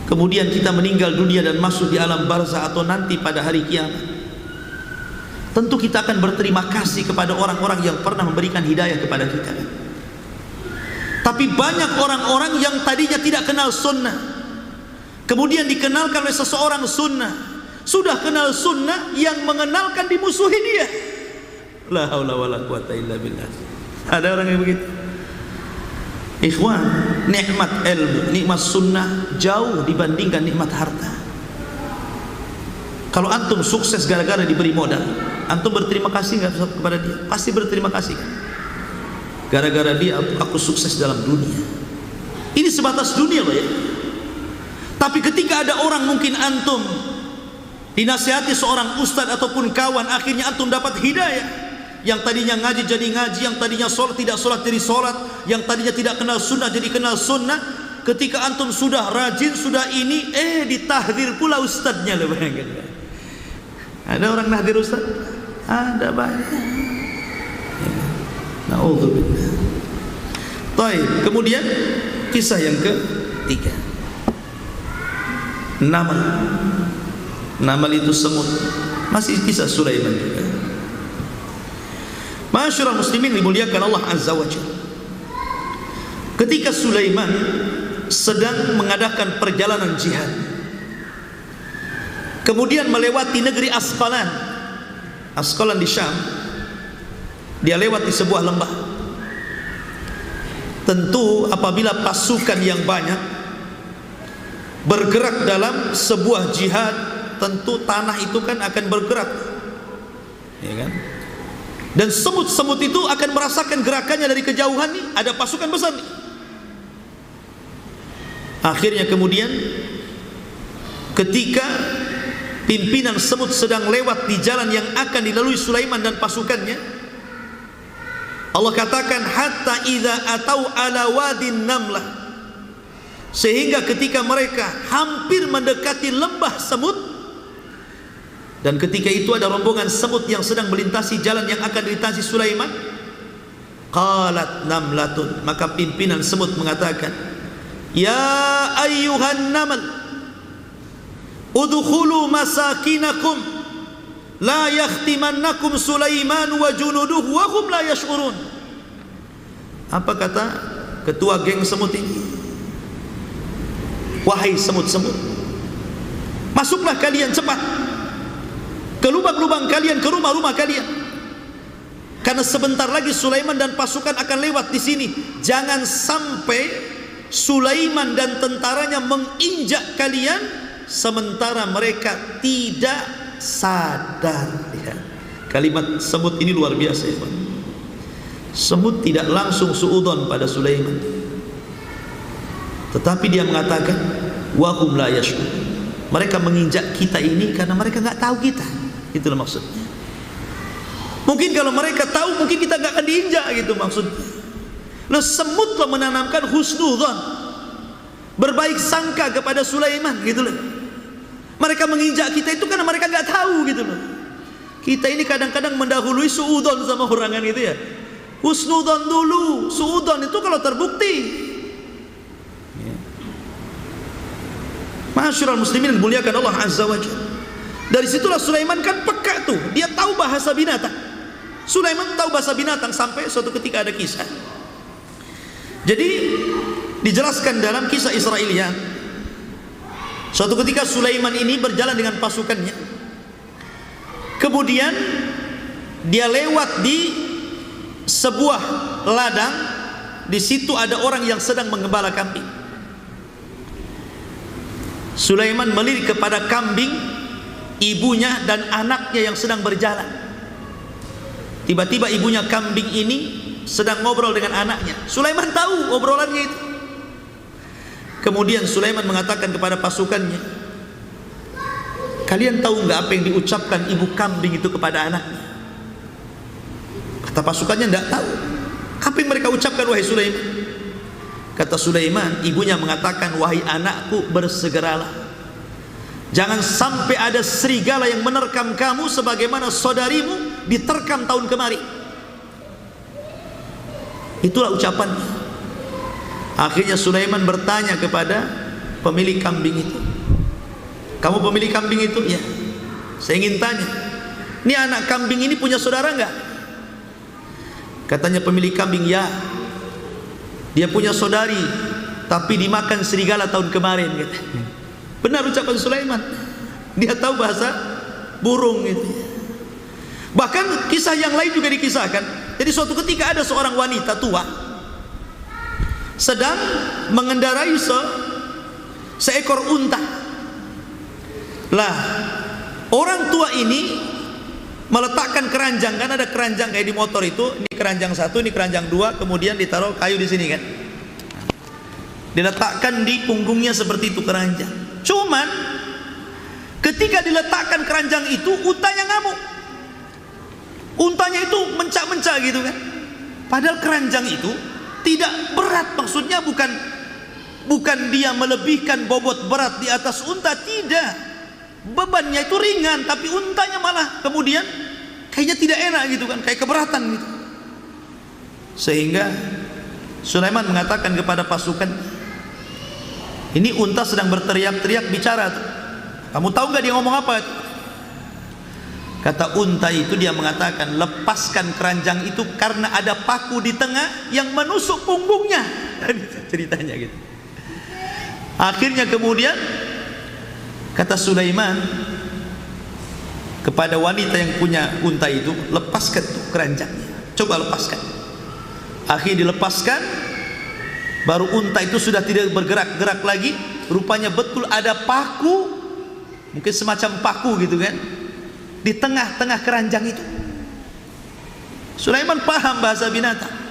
Speaker 2: kemudian kita meninggal dunia dan masuk di alam barzah atau nanti pada hari kiamat, tentu kita akan berterima kasih kepada orang-orang yang pernah memberikan hidayah kepada kita. Tapi banyak orang-orang yang tadinya tidak kenal sunnah, kemudian dikenalkan oleh seseorang sunnah. Sudah kenal sunnah, yang mengenalkan dimusuhi dia. La haula wala quwata illa billah. Ada orang yang begitu. Ikhwan, nikmat ilmu, nikmat sunnah jauh dibandingkan nikmat harta. Kalau antum sukses gara-gara diberi modal, antum berterima kasih nggak kepada dia? Pasti berterima kasih kan? Gara-gara dia aku sukses dalam dunia. Ini sebatas dunia loh ya. Tapi ketika ada orang, mungkin antum dinasihati seorang ustadz ataupun kawan, akhirnya antum dapat hidayah. Yang tadinya ngaji jadi ngaji, yang tadinya sholat tidak sholat jadi sholat, yang tadinya tidak kenal sunnah jadi kenal sunnah. Ketika antum sudah rajin, sudah ini, ditahdir pula ustadznya. Bayangkan. Ada orang nahdir ustadz? Ada banyak. Na'udzubillah. Baik, kemudian kisah yang ketiga, Namal. Namal itu semut. Masih kisah Sulaiman juga. Masyarul muslimin dimuliakan Allah azza wa jalla. Ketika Sulaiman sedang mengadakan perjalanan jihad, kemudian melewati negeri Asqalan. Asqalan di Syam. Dia lewat di sebuah lembah. Tentu apabila pasukan yang banyak bergerak dalam sebuah jihad, tentu tanah itu kan akan bergerak, ya kan? Dan semut-semut itu akan merasakan gerakannya dari kejauhan nih, ada pasukan besar nih. Akhirnya kemudian ketika pimpinan semut sedang lewat di jalan yang akan dilalui Sulaiman dan pasukannya, Allah katakan hatta idza atau ala wadin namlah, sehingga ketika mereka hampir mendekati lembah semut, dan ketika itu ada rombongan semut yang sedang melintasi jalan yang akan dilintasi Sulaiman. Qalat namlatun, maka pimpinan semut mengatakan, ya ayyuhan namal, udkhulu masakinakum, la yakhtimannakum Sulaiman wa junuduhu wa hum la yash'urun. Apa kata ketua geng semut ini? Wahai semut-semut, masuklah kalian cepat ke lubang-lubang kalian, ke rumah-rumah kalian, karena sebentar lagi Sulaiman dan pasukan akan lewat di sini. Jangan sampai Sulaiman dan tentaranya menginjak kalian sementara mereka tidak sadar. Ya. Kalimat semut ini luar biasa, ya. Semut tidak langsung suudon pada Sulaiman, tetapi dia mengatakan wahum la yashkur. Mereka menginjak kita ini karena mereka nggak tahu kita. Itulah maksudnya. Mungkin kalau mereka tahu, mungkin kita nggak akan diinjak, gitu maksudnya. Loh, semut loh menanamkan husnudzon, berbaik sangka kepada Sulaiman, gitu loh. Mereka menginjak kita itu karena mereka nggak tahu gitu loh. Kita ini kadang-kadang mendahului suudon sama orang kan gitu ya. Husnudon dulu, suudon itu kalau terbukti. Ma'asyiral muslimin dimuliakan Allah Azza wa Jalla. Dari situlah Sulaiman kan peka tuh, dia tahu bahasa binatang. Sulaiman tahu bahasa binatang sampai suatu ketika ada kisah. Jadi dijelaskan dalam kisah Israiliyat. Suatu ketika Sulaiman ini berjalan dengan pasukannya. Kemudian dia lewat di sebuah ladang. Di situ ada orang yang sedang menggembala kambing. Sulaiman melirik kepada kambing, ibunya dan anaknya yang sedang berjalan. Tiba-tiba ibunya kambing ini sedang ngobrol dengan anaknya. Sulaiman tahu obrolannya itu. Kemudian Sulaiman mengatakan kepada pasukannya, kalian tahu nggak apa yang diucapkan ibu kambing itu kepada anaknya? Kata pasukannya nggak tahu. Apa yang mereka ucapkan wahai Sulaiman? Kata Sulaiman, ibunya mengatakan, wahai anakku, bersegeralah. Jangan sampai ada serigala yang menerkam kamu sebagaimana saudarimu diterkam tahun kemarin. Itulah ucapannya. Akhirnya Sulaiman bertanya kepada pemilik kambing itu, kamu pemilik kambing itu? Ya. Saya ingin tanya, ini anak kambing ini punya saudara enggak? Katanya pemilik kambing, ya, dia punya saudari, tapi dimakan serigala tahun kemarin. Benar ucapan Sulaiman. Dia tahu bahasa burung itu. Bahkan kisah yang lain juga dikisahkan. Jadi suatu ketika ada seorang wanita tua sedang mengendarai seekor unta. Lah, orang tua ini meletakkan keranjang, kan ada keranjang kayak di motor itu, ini keranjang satu, ini keranjang dua, kemudian ditaruh kayu di sini kan. Diletakkan di punggungnya seperti itu keranjang. Cuman ketika diletakkan keranjang itu, untanya ngamuk. Untanya itu mencak-mencak gitu kan. Padahal keranjang itu tidak berat, maksudnya bukan dia melebihkan bobot berat di atas unta, tidak. Bebannya itu ringan, tapi untanya malah kemudian kayaknya tidak enak gitu kan, kayak keberatan gitu. Sehingga Sulaiman mengatakan kepada pasukan, ini unta sedang berteriak-teriak bicara tuh. Kamu tahu nggak dia ngomong apa? Kata unta itu, dia mengatakan, lepaskan keranjang itu karena ada paku di tengah yang menusuk punggungnya. Ceritanya gitu. Akhirnya kemudian kata Sulaiman kepada wanita yang punya unta itu, lepaskan tuh keranjangnya, coba lepaskan. Akhirnya dilepaskan, baru unta itu sudah tidak bergerak-gerak lagi. Rupanya betul ada paku, mungkin semacam paku gitu kan, di tengah-tengah keranjang itu. Sulaiman paham bahasa binatang.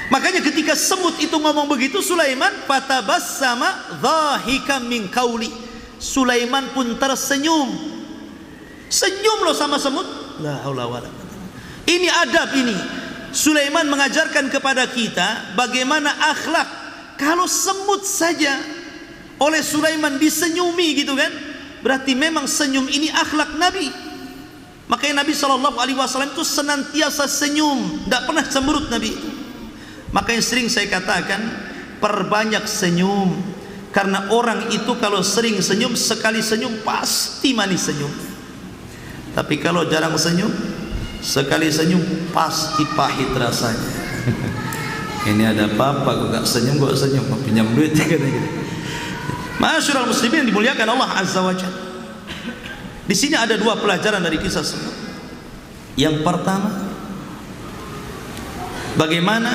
Speaker 2: Makanya ketika semut itu ngomong begitu, Sulaiman fatabassama dhahikam min qauli. Sulaiman pun tersenyum. Senyum loh sama semut. La haula wala quwwata. Ini adab ini. Sulaiman mengajarkan kepada kita bagaimana akhlak. Kalau semut saja oleh Sulaiman disenyumi gitu kan, berarti memang senyum ini akhlak Nabi. Makanya Nabi SAW itu senantiasa senyum, tidak pernah cemberut Nabi itu. Makanya sering saya katakan, perbanyak senyum. Karena orang itu kalau sering senyum, sekali senyum pasti manis senyum. Tapi kalau jarang senyum, sekali senyum pasti pahit rasanya. Ini ada apa-apa kok gak senyum, kok senyum, mau pinjam duit gitu. Ma'asyiral muslimin yang dimuliakan Allah Azza wa Jalla. Di sini ada dua pelajaran dari kisah semut. Yang pertama, bagaimana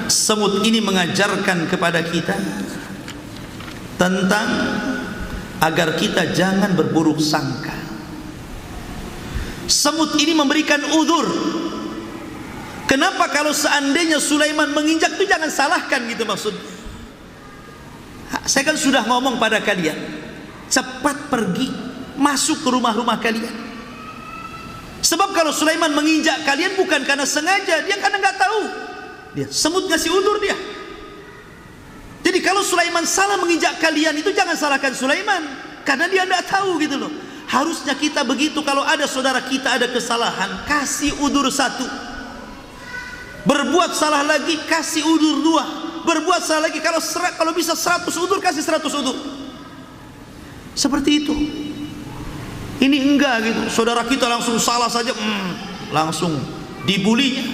Speaker 2: semut ini mengajarkan kepada kita tentang agar kita jangan berburuk sangka. Semut ini memberikan udzur. Kenapa kalau seandainya Sulaiman menginjak itu jangan salahkan gitu maksudnya. Saya kan sudah ngomong pada kalian, cepat pergi masuk ke rumah-rumah kalian. Sebab kalau Sulaiman menginjak kalian bukan karena sengaja, dia karena nggak tahu. Dia semut ngasih udzur dia. Jadi kalau Sulaiman salah menginjak kalian itu jangan salahkan Sulaiman, karena dia tidak tahu gitu loh. Harusnya kita begitu, kalau ada saudara kita ada kesalahan, kasih udur satu. Berbuat salah lagi, kasih udur dua. Berbuat salah lagi, kalau bisa 100 udur, kasih 100 udur. Seperti itu. Ini enggak gitu. Saudara kita langsung salah saja, langsung dibulinya,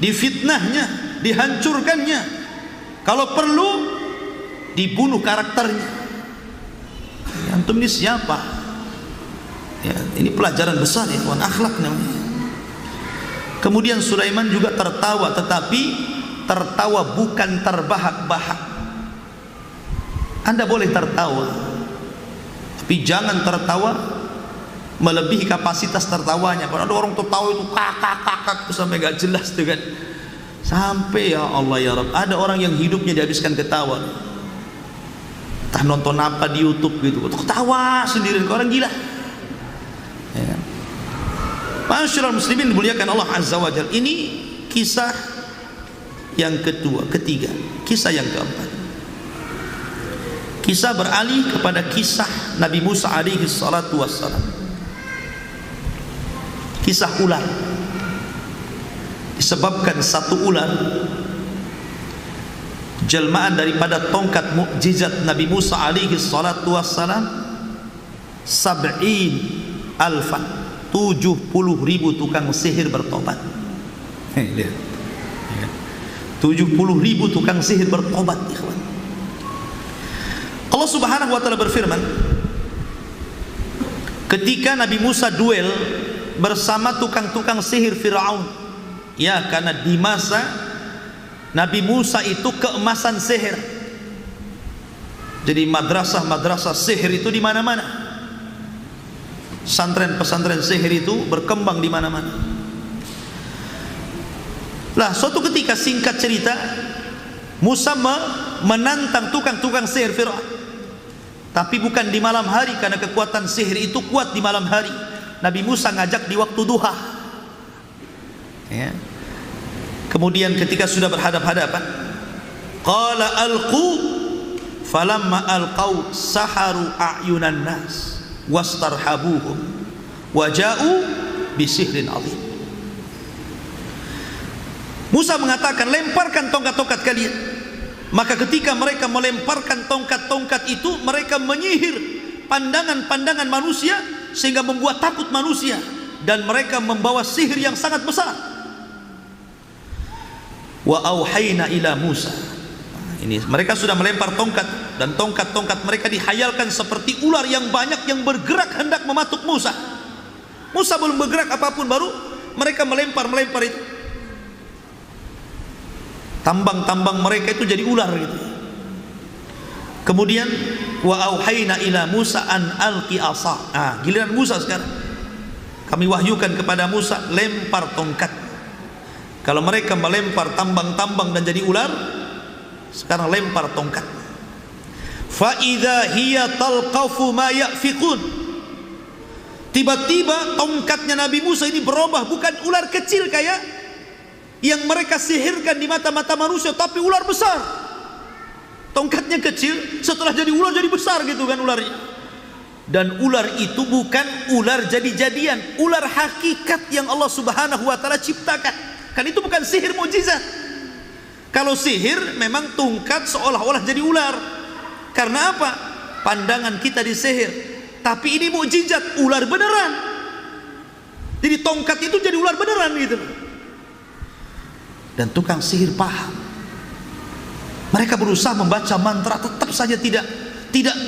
Speaker 2: difitnahnya, dihancurkannya. Kalau perlu dibunuh karakternya. Antum ini siapa? Ya, ini pelajaran besar ya, akhlak namanya. Kemudian Sulaiman juga tertawa, tetapi tertawa bukan terbahak-bahak. Anda boleh tertawa, tapi jangan tertawa melebihi kapasitas tertawanya. Kalau ada orang tertawa itu kakak itu sampai gak jelas tuh kan. Sampai ya Allah ya Rabb, ada orang yang hidupnya dihabiskan ketawa. Entah nonton apa di YouTube gitu, ketawa sendiri, orang gila. Ya. Masyaallah muslimin dimuliakan Allah Azza wa Jalla. Ini kisah yang ketiga, kisah yang keempat. Kisah beralih kepada kisah Nabi Musa alaihi salatu wassalam. Kisah ular. Disebabkan satu ular jelmaan daripada tongkat mukjizat Nabi Musa alaihi salatu wassalam, 70,000 70,000 tukang sihir bertobat. 70,000 tukang sihir bertobat, ikhwan. Allah Subhanahu wa taala berfirman, ketika Nabi Musa duel bersama tukang-tukang sihir Firaun. Ya, karena di masa Nabi Musa itu keemasan sihir. Jadi madrasah-madrasah sihir itu di mana-mana. Pesantren-pesantren sihir itu berkembang di mana-mana. Lah, suatu ketika, singkat cerita, Musa menantang tukang-tukang sihir Firaun. Tapi bukan di malam hari, karena kekuatan sihir itu kuat di malam hari. Nabi Musa ngajak di waktu duha. Ya. Kemudian ketika sudah berhadap-hadapan, qala alqu, falamma alqau saharu a'yunan nas wastarhabuhum waja'u bisihrin azim. Musa mengatakan, lemparkan tongkat-tongkat kalian. Maka ketika mereka melemparkan tongkat-tongkat itu, mereka menyihir pandangan-pandangan manusia sehingga membuat takut manusia, dan mereka membawa sihir yang sangat besar. Wa auhayna ila Musa. Ini mereka sudah melempar tongkat, dan tongkat-tongkat mereka dihayalkan seperti ular yang banyak yang bergerak hendak mematuk Musa. Musa belum bergerak apapun, baru mereka melempar itu. Tambang-tambang mereka itu jadi ular gitu. Kemudian wa auhayna ila Musa an alqi asa. Giliran Musa sekarang. Kami wahyukan kepada Musa, lempar tongkat. Kalau mereka melempar tambang-tambang dan jadi ular, sekarang lempar tongkat. Fa idza hiya talqafu ma yafiqun. Tiba-tiba tongkatnya Nabi Musa ini berubah, bukan ular kecil kayak yang mereka sihirkan di mata-mata manusia, tapi ular besar. Tongkatnya kecil, setelah jadi ular jadi besar gitu kan ularnya. Dan ular itu bukan ular jadi-jadian, ular hakikat yang Allah Subhanahu wa taala ciptakan. Kan itu bukan sihir mukjizat. Kalau sihir memang tongkat seolah-olah jadi ular. Karena apa? Pandangan kita disihir. Tapi ini mukjizat, ular beneran. Jadi tongkat itu jadi ular beneran gitu. Dan tukang sihir paham. Mereka berusaha membaca mantra, tetap saja tidak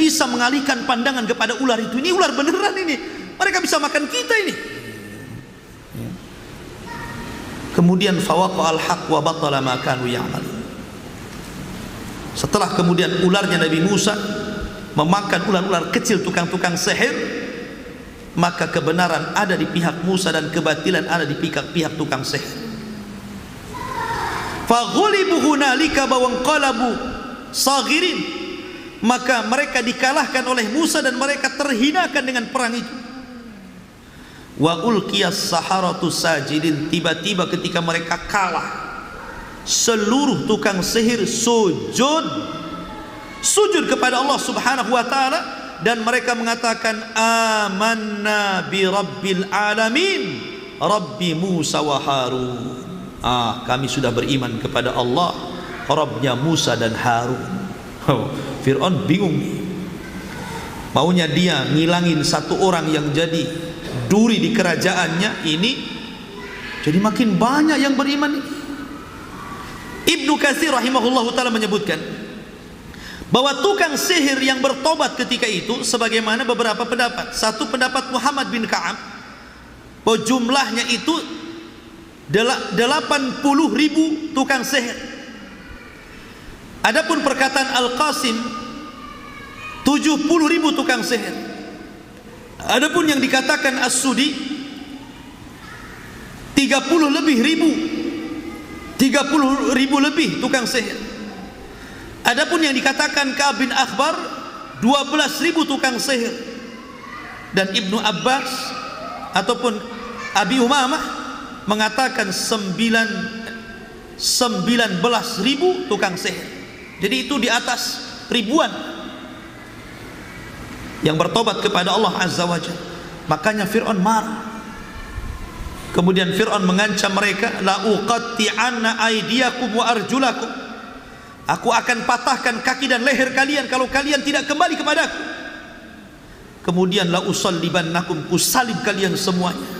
Speaker 2: bisa mengalihkan pandangan kepada ular itu. Ini ular beneran ini. Mereka bisa makan kita ini. Kemudian fawaqa al-haq wa batala ma kanu ya'malun. Setelah kemudian ularnya Nabi Musa memakan ular-ular kecil tukang-tukang sihir, maka kebenaran ada di pihak Musa dan kebatilan ada di pihak tukang sihir. Faghulibu hunalika wa anqalabu saghirin. Maka mereka dikalahkan oleh Musa dan mereka terhinakan dengan perang itu. Wa ulqiyas saharatu sajidin. Tiba-tiba ketika mereka kalah, seluruh tukang sihir sujud kepada Allah Subhanahu wa taala dan mereka mengatakan amanna bi rabbil alamin rabbi Musa wa Harun. Kami sudah beriman kepada Allah, Rabbnya Musa dan Harun. Fir'aun bingung, maunya dia ngilangin satu orang yang jadi duri di kerajaannya ini, jadi makin banyak yang beriman. Ibnu Katsir rahimahullahu ta'ala menyebutkan bahwa tukang sihir yang bertobat ketika itu sebagaimana beberapa pendapat. Satu pendapat Muhammad bin Ka'ab bahwa jumlahnya itu 80.000 tukang sihir. Adapun perkataan Al-Qasim 70.000 tukang sihir. Adapun yang dikatakan As-Sudi 30.000 lebih tukang sihir. Adapun yang dikatakan Ka'ab bin Akhbar 12.000 tukang sihir. Dan Ibnu Abbas ataupun Abi Umamah mengatakan 19.000 tukang sihir. Jadi itu di atas ribuan yang bertobat kepada Allah Azza wa Jalla. Makanya Fir'aun marah. Kemudian Fir'aun mengancam mereka, la uqatti'anna aydiyakum wa arjulakum, aku akan patahkan kaki dan leher kalian kalau kalian tidak kembali kepadaku. Kemudian la usallibannakum, kusalib kalian semuanya.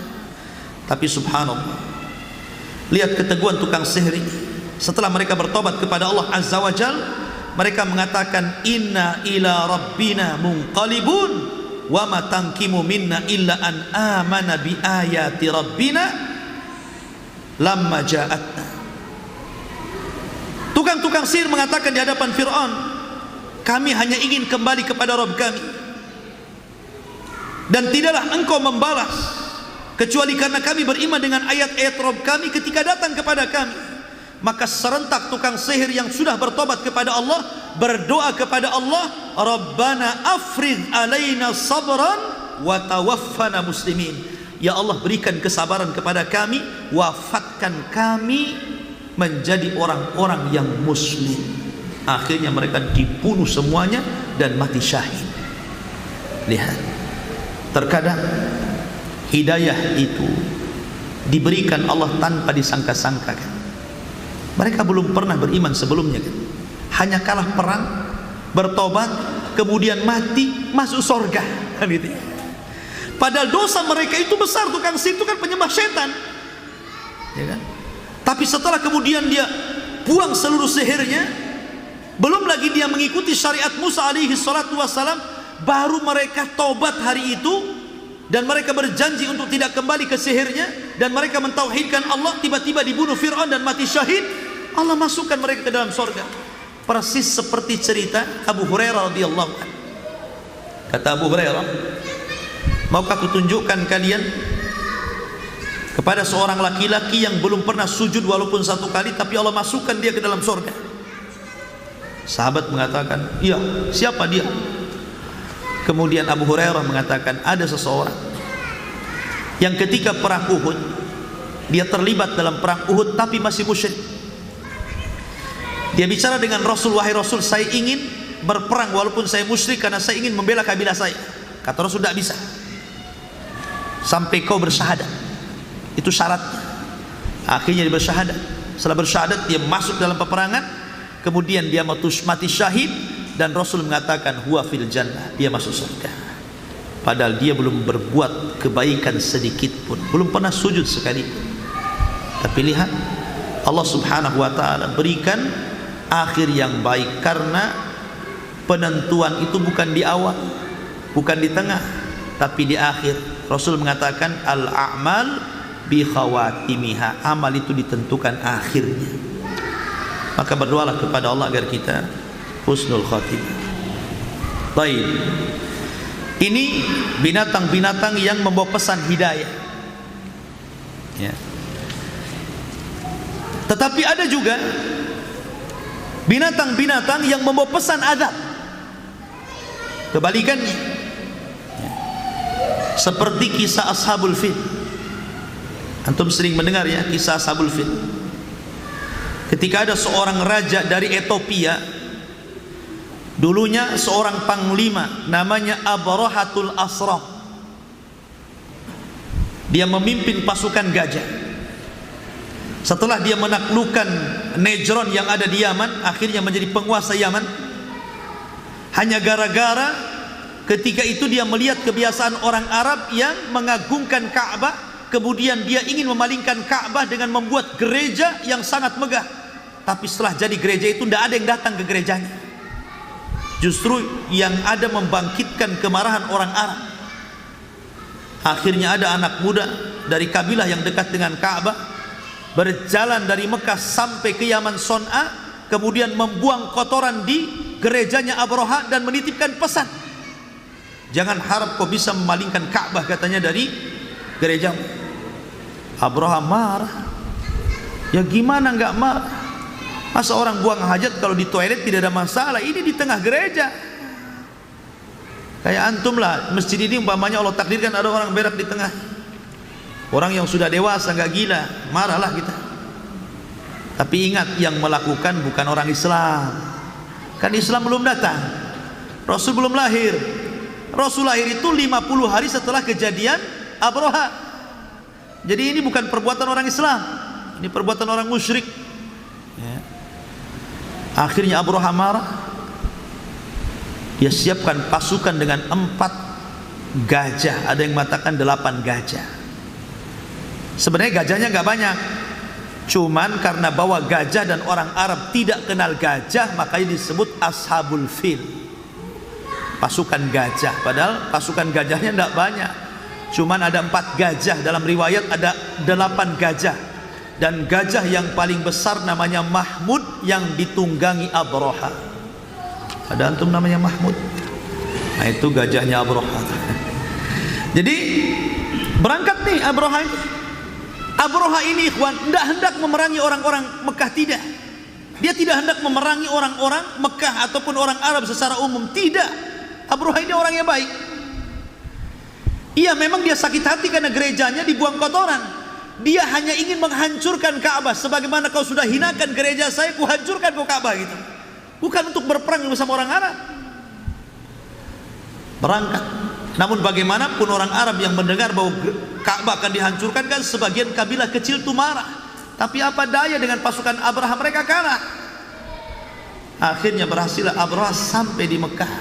Speaker 2: Tapi subhanallah, lihat keteguhan tukang sihir ini. Setelah mereka bertobat kepada Allah Azza wa Jalla, mereka mengatakan inna ila rabbina munqalibun wa ma tankimu minna illa an amana bi ayati rabbina lamma ja'atna. Tukang-tukang sihir mengatakan di hadapan Fir'aun, kami hanya ingin kembali kepada Rabb kami, dan tidaklah engkau membalas kecuali karena kami beriman dengan ayat-ayat Rabb kami ketika datang kepada kami. Maka serentak tukang sihir yang sudah bertobat kepada Allah berdoa kepada Allah, Rabbana afrid alaina sabran wa tawaffana muslimin. Ya Allah, berikan kesabaran kepada kami, wafatkan kami menjadi orang-orang yang muslim. Akhirnya mereka dibunuh semuanya dan mati syahid. Lihat, terkadang hidayah itu diberikan Allah tanpa disangka-sangkakan. Mereka belum pernah beriman sebelumnya kan? Hanya kalah perang, bertobat, kemudian mati, masuk surga kan gitu. Padahal dosa mereka itu besar. Tukang sihir itu kan penyembah setan, ya kan? Tapi setelah kemudian dia buang seluruh sihirnya, belum lagi dia mengikuti syariat Musa alaihi salatu wassalam, baru mereka tobat hari itu. Dan mereka berjanji untuk tidak kembali ke sihirnya, dan mereka mentauhidkan Allah. Tiba-tiba dibunuh Fir'aun dan mati syahid. Allah masukkan mereka ke dalam surga. Persis seperti cerita Abu Hurairah radhiyallahu anhu. Kata Abu Hurairah, maukah aku tunjukkan kalian kepada seorang laki-laki yang belum pernah sujud walaupun satu kali, tapi Allah masukkan dia ke dalam surga? Sahabat mengatakan, iya, siapa dia? Kemudian Abu Hurairah mengatakan, ada seseorang yang ketika perang Uhud, dia terlibat dalam perang Uhud tapi masih musyrik. Dia bicara dengan Rasul, wahai Rasul, saya ingin berperang walaupun saya musyrik karena saya ingin membela kabilah saya. Kata Rasul, tidak bisa sampai kau bersyahadat, itu syaratnya. Akhirnya dia bersyahadat. Setelah bersyahadat dia masuk dalam peperangan, kemudian dia mati syahid. Dan Rasul mengatakan huwa fil jannah, dia masuk surga. Padahal dia belum berbuat kebaikan sedikit pun, belum pernah sujud sekalipun. Tapi lihat, Allah subhanahu wa ta'ala berikan akhir yang baik, karena penentuan itu bukan di awal, bukan di tengah, tapi di akhir. Rasul mengatakan al-a'mal bi khawatimiha, amal itu ditentukan akhirnya. Maka berdoalah kepada Allah agar kita husnul khatimah. Baik, ini binatang-binatang yang membawa pesan hidayah, ya. Tetapi ada juga binatang-binatang yang membawa pesan azab, kebalikannya, ya. Seperti kisah Ashabul Fil. Antum sering mendengar ya kisah Ashabul Fil. Ketika ada seorang raja dari Ethiopia, Dulunya seorang panglima namanya Abrahatul Asram. Dia memimpin pasukan gajah. Setelah dia menaklukkan Nejron yang ada di Yaman, akhirnya menjadi penguasa Yaman. Hanya gara-gara ketika itu dia melihat kebiasaan orang Arab yang mengagungkan Ka'bah, kemudian dia ingin memalingkan Ka'bah dengan membuat gereja yang sangat megah. Tapi setelah jadi gereja itu tidak ada yang datang ke gerejanya. Justru yang ada membangkitkan kemarahan orang Arab. Akhirnya ada anak muda dari kabilah yang dekat dengan Ka'bah berjalan dari Mekah sampai ke Yaman Son'a, kemudian membuang kotoran di gerejanya Abraha dan menitipkan pesan, jangan harap kau bisa memalingkan Ka'bah, katanya, dari gerejamu. Abraha marah. Ya gimana nggak marah? Masa orang buang hajat kalau di toilet tidak ada masalah? Ini di tengah gereja. Kayak antum lah, masjid ini umpamanya Allah takdirkan ada orang berak di tengah. Orang yang sudah dewasa, nggak gila, marahlah kita. Tapi ingat, yang melakukan bukan orang Islam. Kan Islam belum datang, Rasul belum lahir. Rasul lahir itu 50 hari setelah kejadian Abraha. Jadi ini bukan perbuatan orang Islam, ini perbuatan orang musyrik. Akhirnya Abraha marah. Dia siapkan pasukan dengan 4 gajah. Ada yang mengatakan 8 gajah. Sebenarnya gajahnya nggak banyak, cuman karena bawa gajah dan orang Arab tidak kenal gajah, makanya disebut ashabul fil, pasukan gajah. Padahal pasukan gajahnya tidak banyak, cuman ada 4 gajah. Dalam riwayat ada 8 gajah. Dan gajah yang paling besar namanya Mahmud, yang ditunggangi Abraha. Ada antum namanya Mahmud? Nah itu gajahnya Abraha. Jadi berangkat nih Abraha ini. Abraha ini ikhwan tidak hendak memerangi orang-orang Mekah, tidak. Dia tidak hendak memerangi orang-orang Mekah ataupun orang Arab secara umum, tidak. Abraha ini orang yang baik. Iya, memang dia sakit hati karena gerejanya dibuang kotoran. Dia hanya ingin menghancurkan Ka'bah. Sebagaimana kau sudah hinakan gereja saya, ku hancurkan kau Ka'bah, gitu. Bukan untuk berperang bersama orang Arab. Berangkat. Namun bagaimanapun orang Arab yang mendengar bahwa Ka'bah akan dihancurkan, kan sebagian kabilah kecil itu marah. Tapi apa daya, dengan pasukan Abraha mereka kalah. Akhirnya berhasillah Abraha sampai di Mekah.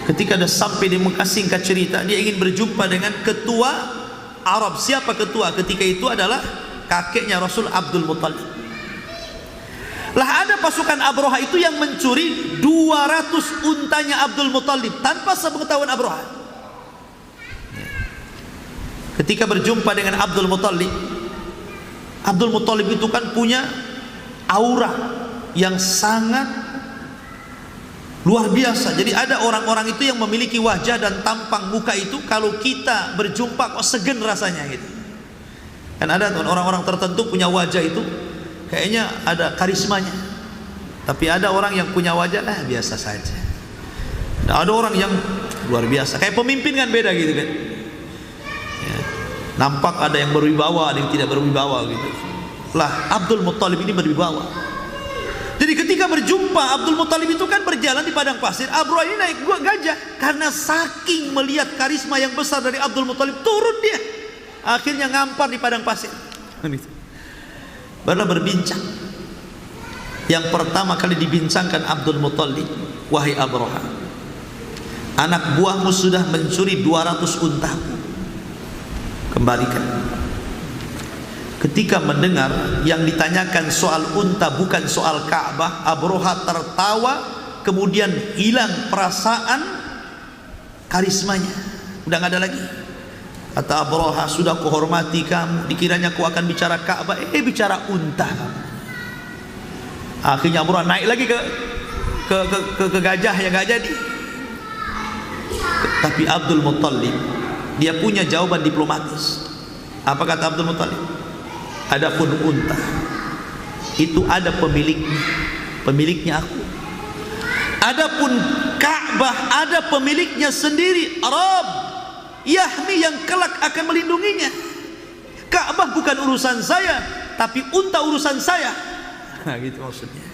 Speaker 2: Ketika dia sampai di Mekah, singkat cerita, dia ingin berjumpa dengan ketua Arab. Siapa ketua? Ketika itu adalah kakeknya Rasul, Abdul Muttalib. Lah ada pasukan Abraha itu yang mencuri 200 untanya Abdul Muttalib tanpa sepengetahuan Abraha. Ketika berjumpa dengan Abdul Muttalib, Abdul Muttalib itu kan punya aura yang sangat luar biasa. Jadi ada orang-orang itu yang memiliki wajah dan tampang muka itu, kalau kita berjumpa kok segen rasanya, gitu. Kan ada orang-orang tertentu punya wajah itu kayaknya ada karismanya. Tapi ada orang yang punya wajah biasa saja. Nah, ada orang yang luar biasa, kayak pemimpin kan beda gitu kan. Ya. Nampak ada yang berwibawa, ada yang tidak berwibawa gitu. Lah Abdul Muttalib ini berwibawa. Jadi ketika berjumpa, Abdul Muttalib itu kan berjalan di padang pasir. Abraha ini naik gajah. Karena saking melihat karisma yang besar dari Abdul Muttalib, turun dia. Akhirnya ngampar di padang pasir. Barulah berbincang. Yang pertama kali dibincangkan Abdul Muttalib, wahai Abraha, anak buahmu sudah mencuri 200 untaku, kembalikan. Ketika mendengar yang ditanyakan soal unta bukan soal Ka'bah, Abraha tertawa, kemudian hilang perasaan karismanya, udah nggak ada lagi. Kata Abraha, sudah kuhormati kamu, dikiranya ku akan bicara Ka'bah, bicara unta kamu. Akhirnya Abraha naik lagi ke gajah yang nggak jadi. Tapi Abdul Muttalib dia punya jawaban diplomatis. Apa kata Abdul Muttalib? Adapun unta itu ada pemiliknya aku. Adapun Ka'bah ada pemiliknya sendiri, Arab Yahmi, yang kelak akan melindunginya. Ka'bah bukan urusan saya, tapi unta urusan saya. Nah, gitu maksudnya.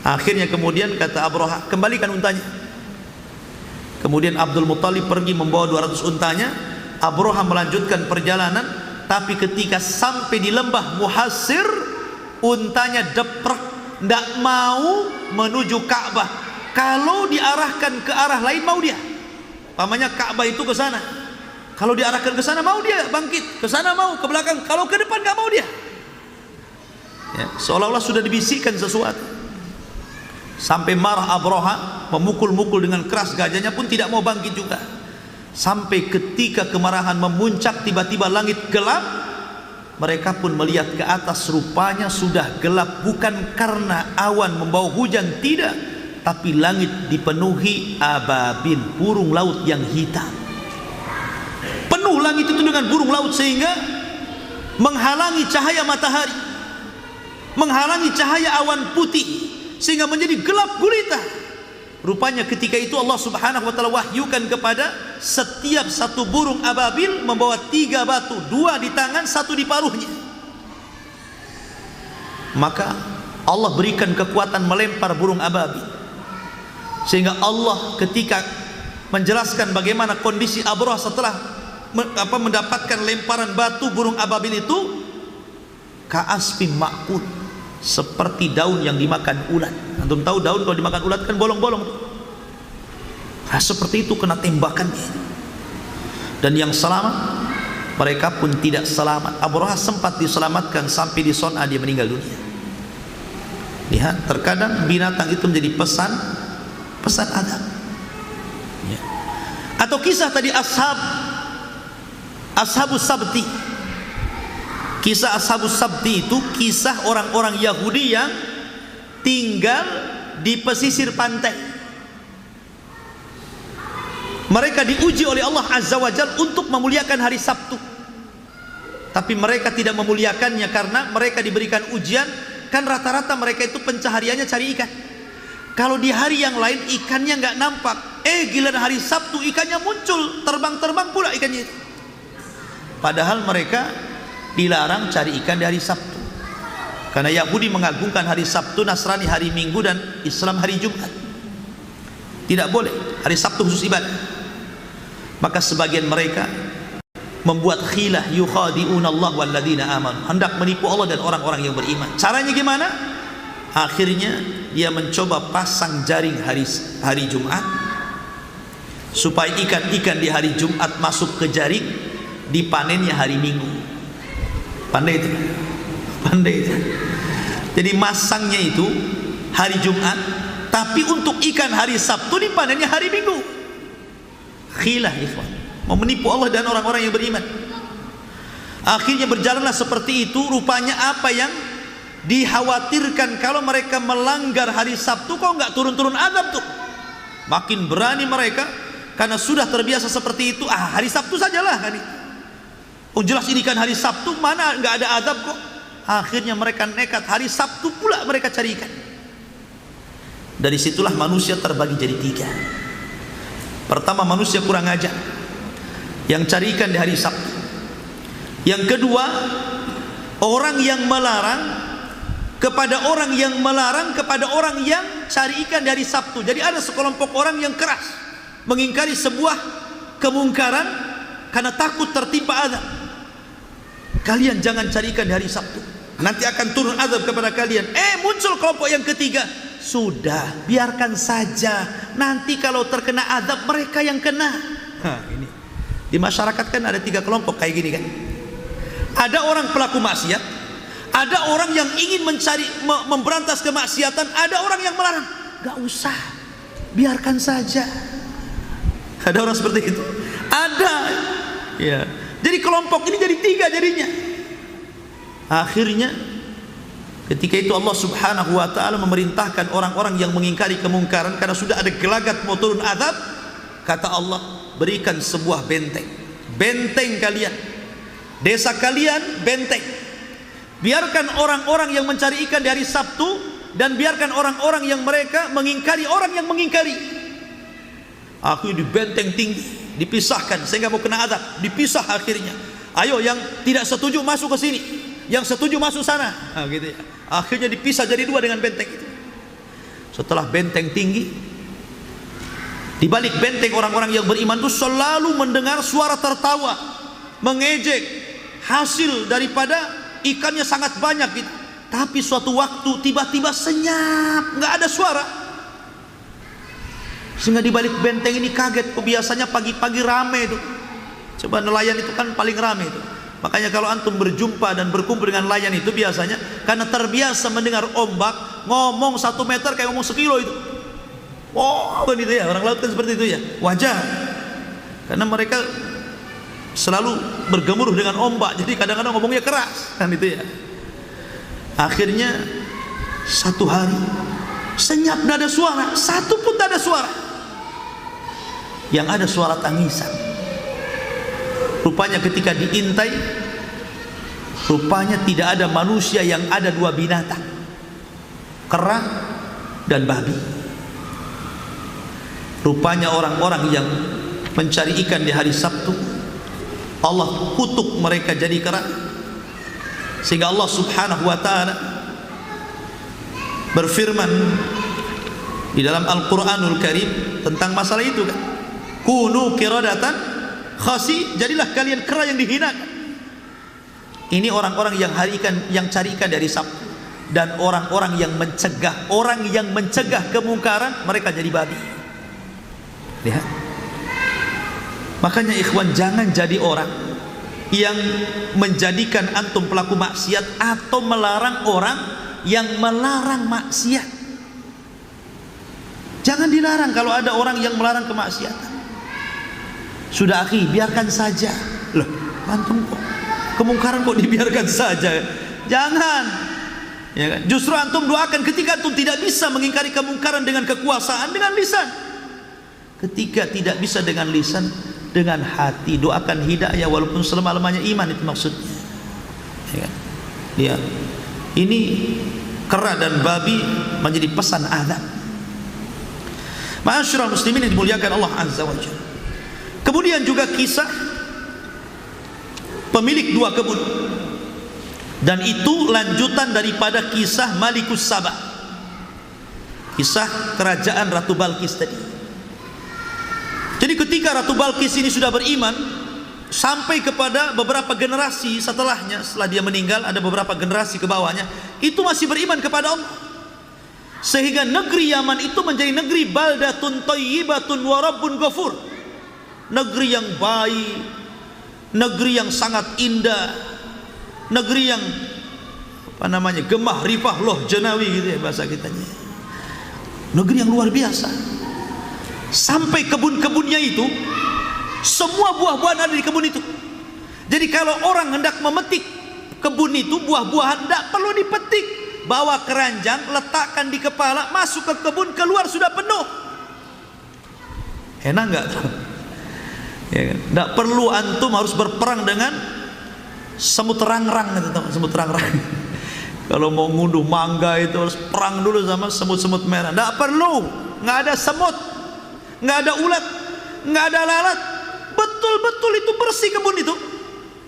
Speaker 2: Akhirnya kemudian kata Abraha, kembalikan untanya. Kemudian Abdul Muttalib pergi membawa 200 untanya. Abraha melanjutkan perjalanan, tapi ketika sampai di lembah Muhassir, untanya deprek, tidak mau menuju Ka'bah. Kalau diarahkan ke arah lain mau dia. Pamannya Ka'bah itu ke sana. Kalau diarahkan ke sana mau dia bangkit, ke sana mau, ke belakang. Kalau ke depan nggak mau dia. Ya, seolah-olah sudah dibisikkan sesuatu. Sampai marah Abraha, memukul-mukul dengan keras, gajahnya pun tidak mau bangkit juga. Sampai ketika kemarahan memuncak, tiba-tiba langit gelap. Mereka pun melihat ke atas, rupanya sudah gelap, bukan karena awan membawa hujan, tidak, tapi langit dipenuhi ababil, burung laut yang hitam. Penuh langit itu dengan burung laut sehingga menghalangi cahaya matahari, menghalangi cahaya awan putih, sehingga menjadi gelap gulita. Rupanya ketika itu Allah Subhanahu wa taala wahyukan kepada setiap satu burung ababil membawa 3 batu, 2 di tangan, 1 di paruhnya. Maka Allah berikan kekuatan melempar burung ababil, sehingga Allah ketika menjelaskan bagaimana kondisi Abraha setelah mendapatkan lemparan batu burung ababil itu, ka'asfin ma'kul, seperti daun yang dimakan ulat. Antum tahu daun kalau dimakan ulat kan bolong-bolong. Nah, seperti itu kena tembakannya. Dan yang selamat, mereka pun tidak selamat. Abraha sempat diselamatkan sampai di Son'a dia meninggal dunia. Lihat, terkadang binatang itu menjadi pesan adab. Ya. Atau kisah tadi Ashabus Sabti. Kisah Ashabus Sabti itu kisah orang-orang Yahudi yang tinggal di pesisir pantai. Mereka diuji oleh Allah Azza wa Jalla untuk memuliakan hari Sabtu. Tapi mereka tidak memuliakannya karena mereka diberikan ujian. Kan rata-rata mereka itu pencahariannya cari ikan. Kalau di hari yang lain ikannya nggak nampak, giliran hari Sabtu ikannya muncul, terbang-terbang pula ikannya itu. Padahal mereka dilarang cari ikan di hari Sabtu, karena Yahudi mengagungkan hari Sabtu, Nasrani hari Minggu, dan Islam hari Jumat. Tidak boleh, hari Sabtu khusus ibadah. Maka sebagian mereka membuat khilah, yukhadi'una Allah walladzina amanu, hendak menipu Allah dan orang-orang yang beriman. Caranya gimana? Akhirnya dia mencoba pasang jaring hari Jumat, supaya ikan-ikan di hari Jumat masuk ke jaring, dipanennya hari Minggu. Pandai itu. Jadi masangnya itu hari Jumat, tapi untuk ikan hari Sabtu dipanennya hari Minggu. Khilah, ikhwan, mau menipu Allah dan orang-orang yang beriman. Akhirnya berjalanlah seperti itu. Rupanya apa yang dikhawatirkan, kalau mereka melanggar hari Sabtu, kok nggak turun-turun azab tuh? Makin berani mereka karena sudah terbiasa seperti itu. Hari Sabtu sajalah kan. Oh jelas ini kan hari Sabtu, mana nggak ada azab kok. Akhirnya mereka nekat, hari Sabtu pula mereka cari ikan. Dari situlah manusia terbagi jadi 3. Pertama, manusia kurang ajar yang cari ikan di hari Sabtu. Yang kedua, orang yang melarang kepada orang yang melarang kepada orang yang cari ikan di hari Sabtu. Jadi ada sekelompok orang yang keras mengingkari sebuah kemungkaran karena takut tertimpa azab. Kalian jangan cari ikan di hari Sabtu, nanti akan turun azab kepada kalian. Muncul kelompok yang ketiga. Sudah, biarkan saja, nanti kalau terkena azab mereka yang kena. Ini di masyarakat kan ada 3 kelompok kayak gini kan. Ada orang pelaku maksiat, ada orang yang ingin memberantas kemaksiatan, ada orang yang melarang. Gak usah, biarkan saja. Ada orang seperti itu. Ada. Ya. Jadi kelompok ini jadi 3 jadinya. Akhirnya ketika itu Allah Subhanahu wa ta'ala memerintahkan orang-orang yang mengingkari kemungkaran, karena sudah ada gelagat mau turun azab. Kata Allah, berikan sebuah benteng. Benteng kalian, desa kalian benteng. Biarkan orang-orang yang mencari ikan di hari Sabtu, dan biarkan orang-orang yang mereka mengingkari orang yang mengingkari. Aku di benteng tinggi, dipisahkan sehingga mau kena azab. Dipisah akhirnya. Ayo yang tidak setuju masuk ke sini, yang setuju masuk sana. Gitu ya. Akhirnya dipisah jadi 2 dengan benteng itu. setelah benteng tinggi. Di balik benteng orang-orang yang beriman itu selalu mendengar suara tertawa, mengejek hasil daripada ikannya sangat banyak gitu. Tapi suatu waktu tiba-tiba senyap, nggak ada suara. Sehingga di balik benteng ini kaget. Biasanya pagi-pagi rame itu. Coba nelayan itu kan paling rame itu. Makanya kalau antum berjumpa dan berkumpul dengan nelayan itu biasanya karena terbiasa mendengar ombak, ngomong 1 meter kayak ngomong 1 kilo itu. Oh, kan itu ya, orang laut kan seperti itu ya. Wajar. Karena mereka selalu bergemuruh dengan ombak, jadi kadang-kadang ngomongnya keras, kan itu ya. Akhirnya satu hari senyap, tidak ada suara, satu pun tidak ada suara. Yang ada suara tangisan. Rupanya ketika diintai, rupanya tidak ada manusia, yang ada 2 binatang, kera dan babi. Rupanya orang-orang yang mencari ikan di hari Sabtu, Allah kutuk mereka jadi kera. Sehingga Allah subhanahu wa ta'ala berfirman di dalam Al-Quranul Karim tentang masalah itu kan, kunu kiradatan khasi, jadilah kalian kera yang dihinakan. Ini orang-orang yang hari ikan, yang cari ikan dari Sabtu, dan orang-orang yang mencegah, orang yang mencegah kemungkaran, mereka jadi babi. Lihat. Makanya ikhwan, jangan jadi orang yang menjadikan antum pelaku maksiat atau melarang orang yang melarang maksiat. Jangan dilarang kalau ada orang yang melarang kemaksiatan. Sudah akhi, biarkan saja. Loh, antum kok kemungkaran kok dibiarkan saja? Jangan. Ya kan? Justru antum doakan ketika antum tidak bisa mengingkari kemungkaran dengan kekuasaan, dengan lisan. Ketika tidak bisa dengan lisan, dengan hati doakan hidayah, walaupun selama-lamanya iman, itu maksudnya. Ya kan? Ya. Ini kera dan babi menjadi pesan azab. Ma'asyiral muslimin yang dimuliakan Allah Azza wa Jalla. Kemudian juga kisah pemilik 2 kebun, dan itu lanjutan daripada kisah Malikus Saba, kisah kerajaan Ratu Balkis tadi. Jadi ketika Ratu Balkis ini sudah beriman, sampai kepada beberapa generasi setelahnya, setelah dia meninggal ada beberapa generasi ke bawahnya, itu masih beriman kepada Allah. Sehingga negeri Yaman itu menjadi negeri baldatun thayyibatun wa rabbun ghafur. Negeri yang baik, negeri yang sangat indah, negeri yang gemah rifah loh jenawi gitu ya bahasa kitanya. Negeri yang luar biasa. Sampai kebun-kebunnya itu semua buah-buahan ada di kebun itu. Jadi kalau orang hendak memetik kebun itu, buah-buahan tidak perlu dipetik, bawa keranjang, letakkan di kepala, masuk ke kebun, keluar sudah penuh. Enak nggak? Ya kan? Tidak perlu antum harus berperang dengan semut rangrang, semut rangrang. Kalau mau ngunduh mangga itu harus perang dulu sama semut-semut merah. Tidak perlu, nggak ada semut, nggak ada ulat, nggak ada lalat. Betul-betul itu bersih kebun itu,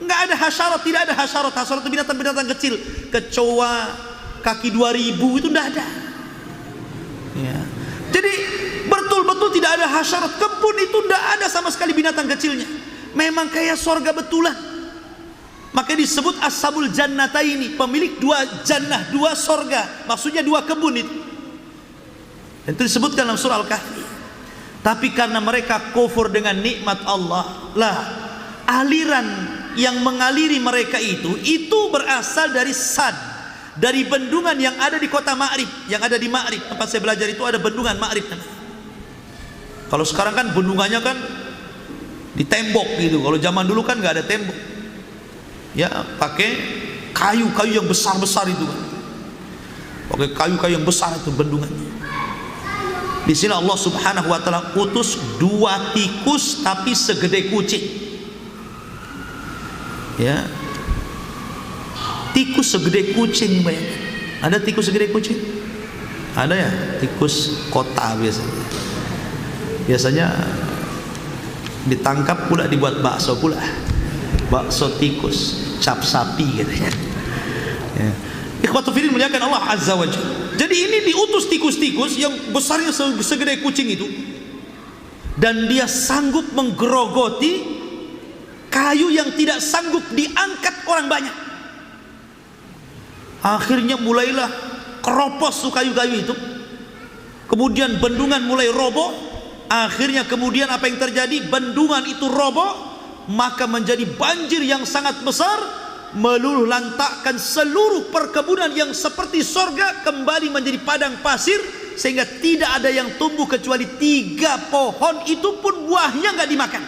Speaker 2: nggak ada hasyarat, tidak ada hasyarat. Hasyarat itu binatang-binatang kecil, kecoa kaki 2000 itu tidak ada. Ya. Jadi betul-betul tidak ada hasyarat. Kebun itu tidak ada sama sekali binatang kecilnya. Memang kayak sorga betulan. Maka disebut ashabul jannataini, pemilik 2 jannah, 2 sorga. Maksudnya 2 kebun itu. Itu disebutkan dalam surah Al-Kahfi. Tapi karena mereka kufur dengan nikmat Allah, lah aliran yang mengaliri mereka itu berasal dari Sad, dari bendungan yang ada di kota Ma'rib, yang ada di Ma'rib. Tempat saya belajar itu ada bendungan Ma'rib. Kalau sekarang kan bendungannya kan di tembok gitu. Kalau zaman dulu kan nggak ada tembok. Ya, pakai kayu-kayu yang besar-besar itu kan. Pakai kayu-kayu yang besar itu bendungannya. Di sini Allah Subhanahu wa taala utus 2 tikus tapi segede kucing. Ya. Tikus segede kucing, bayangkan. Ada tikus segede kucing? Ada ya, tikus kota biasanya. Biasanya ditangkap pula dibuat bakso pula. Bakso tikus, cap sapi gitu ya. Ya. Ikhwatu fillah muliakan Allah Azza wa Jalla. Jadi Jadi ini diutus tikus-tikus yang besarnya segede kucing itu, dan dia sanggup menggerogoti kayu yang tidak sanggup diangkat orang banyak. Akhirnya mulailah keropos kayu-kayu itu. Kemudian bendungan mulai roboh. Akhirnya kemudian apa yang terjadi? Bendungan itu roboh, maka menjadi banjir yang sangat besar, meluluh lantakkan seluruh perkebunan yang seperti sorga kembali menjadi padang pasir, sehingga tidak ada yang tumbuh kecuali 3 pohon, itu pun buahnya nggak dimakan.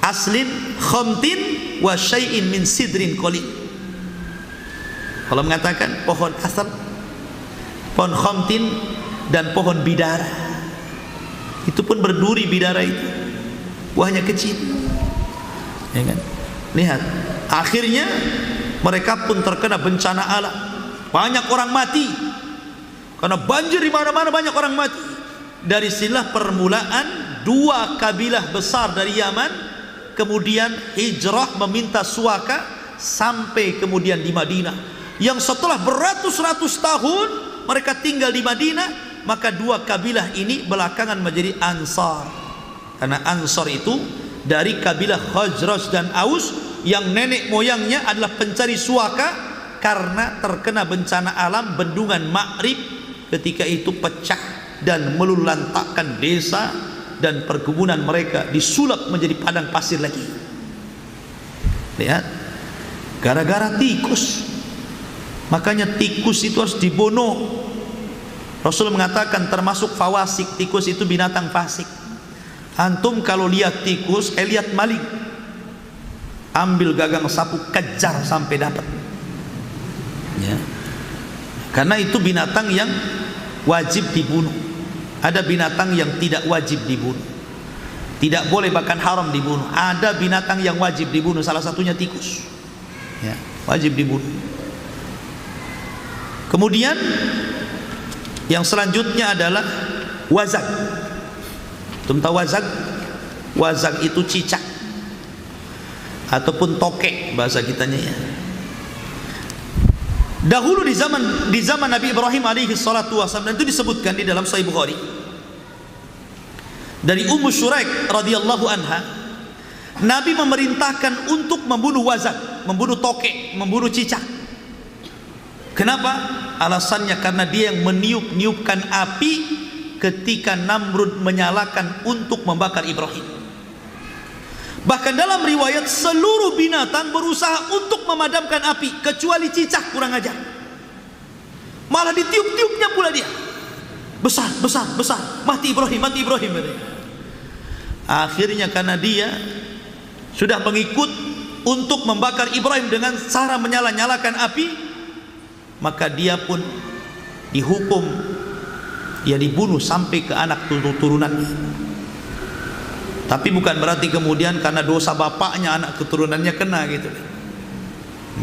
Speaker 2: Aslin, khamtin, wa syai'in min sidrin qalil. Kalau mengatakan pohon asal, pohon khamtin, dan pohon bidara, itu pun berduri. Bidara itu buahnya kecil, ya kan? Lihat, akhirnya mereka pun terkena bencana alam. Banyak orang mati karena banjir di mana-mana, banyak orang mati. Dari sinilah permulaan 2 kabilah besar dari Yaman kemudian hijrah meminta suaka sampai kemudian di Madinah, yang setelah beratus-ratus tahun mereka tinggal di Madinah. Maka 2 kabilah ini belakangan menjadi Ansar, karena Ansar itu dari kabilah Khazraj dan Aus yang nenek moyangnya adalah pencari suaka, karena terkena bencana alam bendungan Ma'rib ketika itu pecah dan meluluhlantakkan desa dan perkebunan mereka, disulap menjadi padang pasir lagi. Lihat, gara-gara tikus. Makanya tikus itu harus dibunuh. Rasul mengatakan termasuk fawasik, tikus itu binatang fasik. Antum kalau lihat tikus, lihat maling, ambil gagang sapu, kejar sampai dapat, ya. Karena itu binatang yang wajib dibunuh. Ada binatang yang tidak wajib dibunuh, tidak boleh, bahkan haram dibunuh. Ada binatang yang wajib dibunuh, salah satunya tikus, ya, wajib dibunuh. Kemudian yang selanjutnya adalah wazag. Tahu wazag? Wazag itu cicak ataupun tokek bahasa kitanya, ya. Dahulu di zaman Nabi Ibrahim alaihi salatu wasallam, dan itu disebutkan di dalam Sahih Bukhari dari Ummu Syuraik radhiyallahu anha, Nabi memerintahkan untuk membunuh wazag, membunuh tokek, membunuh cicak. Kenapa? Alasannya karena dia yang meniup-niupkan api ketika Namrud menyalakan untuk membakar Ibrahim. Bahkan dalam riwayat seluruh binatang berusaha untuk memadamkan api kecuali cicak, kurang ajar. Malah ditiup-tiupnya pula dia. Besar, besar, besar. Mati Ibrahim, mati Ibrahim. Akhirnya karena dia sudah mengikut untuk membakar Ibrahim dengan cara menyala-nyalakan api, maka dia pun dihukum, dia dibunuh sampai ke anak turunannya. Tapi bukan berarti kemudian karena dosa bapaknya anak keturunannya kena gitu,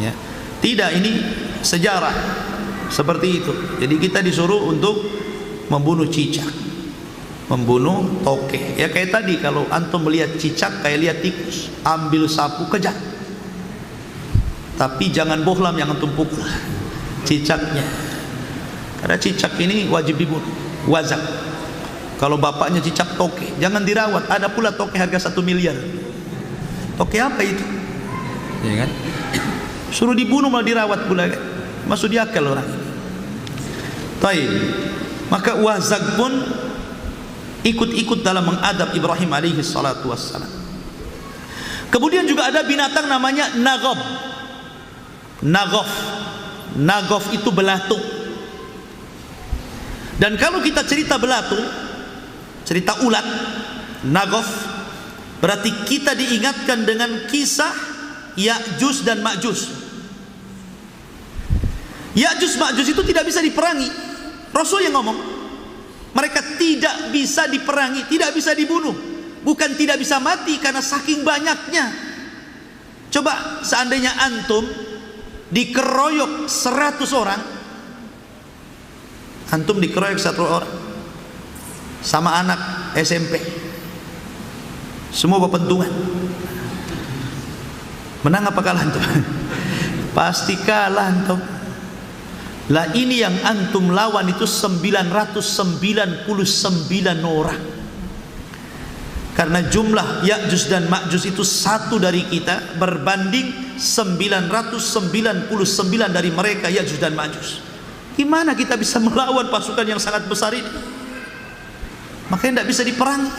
Speaker 2: ya. Tidak, ini sejarah seperti itu. Jadi kita disuruh untuk membunuh cicak, membunuh tokek. Ya kayak tadi, kalau antum melihat cicak kayak lihat tikus, ambil sapu kejar. Tapi jangan bohlam yang antum pukul cicaknya, karena cicak ini wajib dibunuh, wazak. Kalau bapaknya cicak toke, jangan dirawat. Ada pula toke harga 1 miliar. Toke apa itu? Ya kan? Suruh dibunuh malah dirawat pula, kan? Masuk di akal orang ini. Taib. Maka wazak pun ikut-ikut dalam mengadab Ibrahim alaihi salatu wassalam. Kemudian juga ada binatang namanya naghob. Naghof. Naghof itu belatung. Dan kalau kita cerita belatung, cerita ulat, naghof, berarti kita diingatkan dengan kisah Ya'juj dan Ma'juj. Ya'juj Ma'juj itu tidak bisa diperangi. Rasul yang ngomong, mereka tidak bisa diperangi, tidak bisa dibunuh. Bukan tidak bisa mati, karena saking banyaknya. Coba seandainya antum dikeroyok 100 orang, antum dikeroyok 1 orang sama anak SMP, semua berpentungan, menang apa kalah antum? Pasti kalah antum. Lah ini yang antum lawan itu 999 orang. Karena jumlah Ya'juj dan Ma'juj itu satu dari kita berbanding 999 dari mereka Ya'juj dan Ma'juj. Gimana kita bisa melawan pasukan yang sangat besar ini? Makanya tidak bisa diperangi.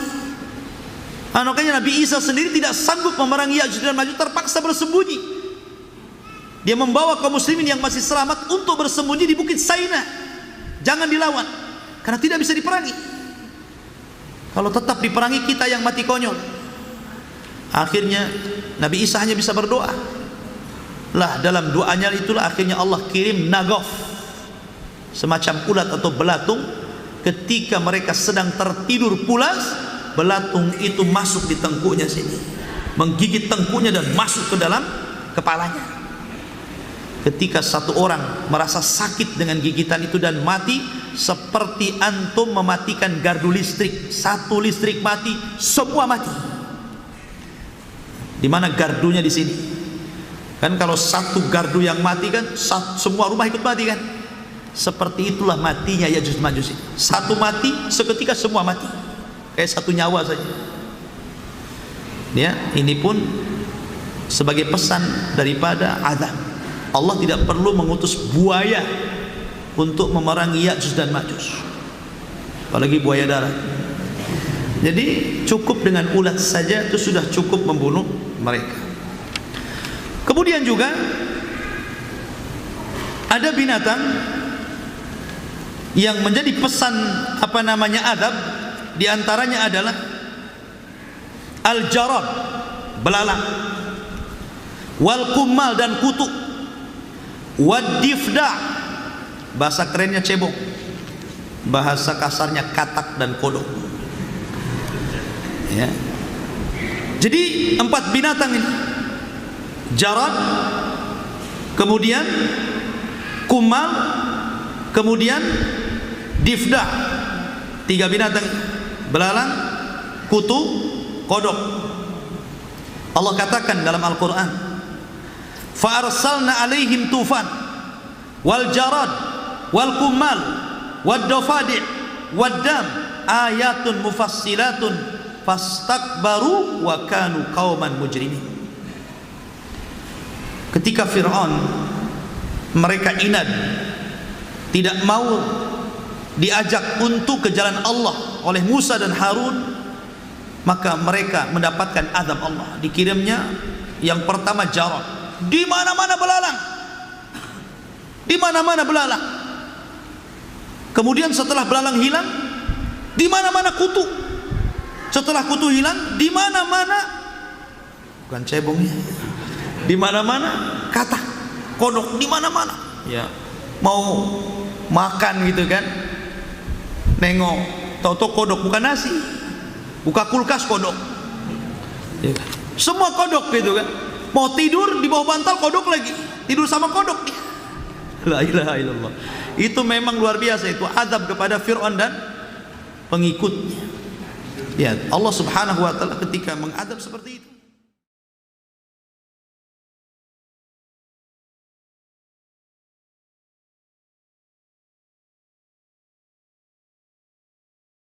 Speaker 2: Makanya Nabi Isa sendiri tidak sanggup memerangi Ya'juj dan Ma'juj, terpaksa bersembunyi. Dia membawa kaum muslimin yang masih selamat untuk bersembunyi di Bukit Saina. Jangan dilawan, karena tidak bisa diperangi. Kalau tetap diperangi, kita yang mati konyol. Akhirnya Nabi Isa hanya bisa berdoa. Lah dalam doanya itulah akhirnya Allah kirim Nagof, semacam ulat atau belatung. Ketika mereka sedang tertidur pulas, belatung itu masuk di tengkuknya sini, menggigit tengkuknya dan masuk ke dalam kepalanya. Ketika satu orang merasa sakit dengan gigitan itu dan mati, seperti antum mematikan gardu listrik. Satu listrik mati, semua mati. Di mana gardunya di sini? Kan kalau satu gardu yang mati kan semua rumah ikut mati kan? Seperti itulah matinya Ya'juj Ma'juj. Satu mati, seketika semua mati. Kayak satu nyawa saja. Ya, ini pun sebagai pesan daripada azab. Allah tidak perlu mengutus buaya untuk memerangi Ya'juj dan Ma'juj, apalagi buaya darat. Jadi cukup dengan ulat saja itu sudah cukup membunuh mereka. Kemudian juga ada binatang yang menjadi pesan adab. Di antaranya adalah al-jarad, belalang, wal kummal dan kutu, wad-difda, bahasa kerennya cebong, bahasa kasarnya katak dan kodok. Ya. Jadi 4 binatang ini, jarad, kemudian kummal, kemudian difda, 3 binatang, belalang, kutu, kodok. Allah katakan dalam Al-Quran, fa arsalna alaihim tufan wal jarad wal kummal wad dafadi' wad dam ayatun mufassilatun fastakbaru wa kanu qauman mujrimin. Ketika Fir'aun mereka inad, tidak mau diajak untuk ke jalan Allah oleh Musa dan Harun, maka mereka mendapatkan azab Allah. Dikirimnya yang pertama jarad, di mana-mana belalang, di mana-mana belalang. Kemudian setelah belalang hilang, di mana-mana kutu. Setelah kutu hilang, di mana-mana, bukan cebongnya, di mana-mana katak, kodok, di mana-mana. Ya, mau makan gitu kan, nengok, tahu-tahu kodok, bukan nasi, buka kulkas kodok. Ya, semua kodok gitu kan. Mau tidur di bawah bantal, kodok lagi, tidur sama kodok. La ilaha illallah. Itu memang luar biasa, itu azab kepada Fir'aun dan pengikutnya. Ya, Allah Subhanahu wa taala ketika mengadab seperti itu.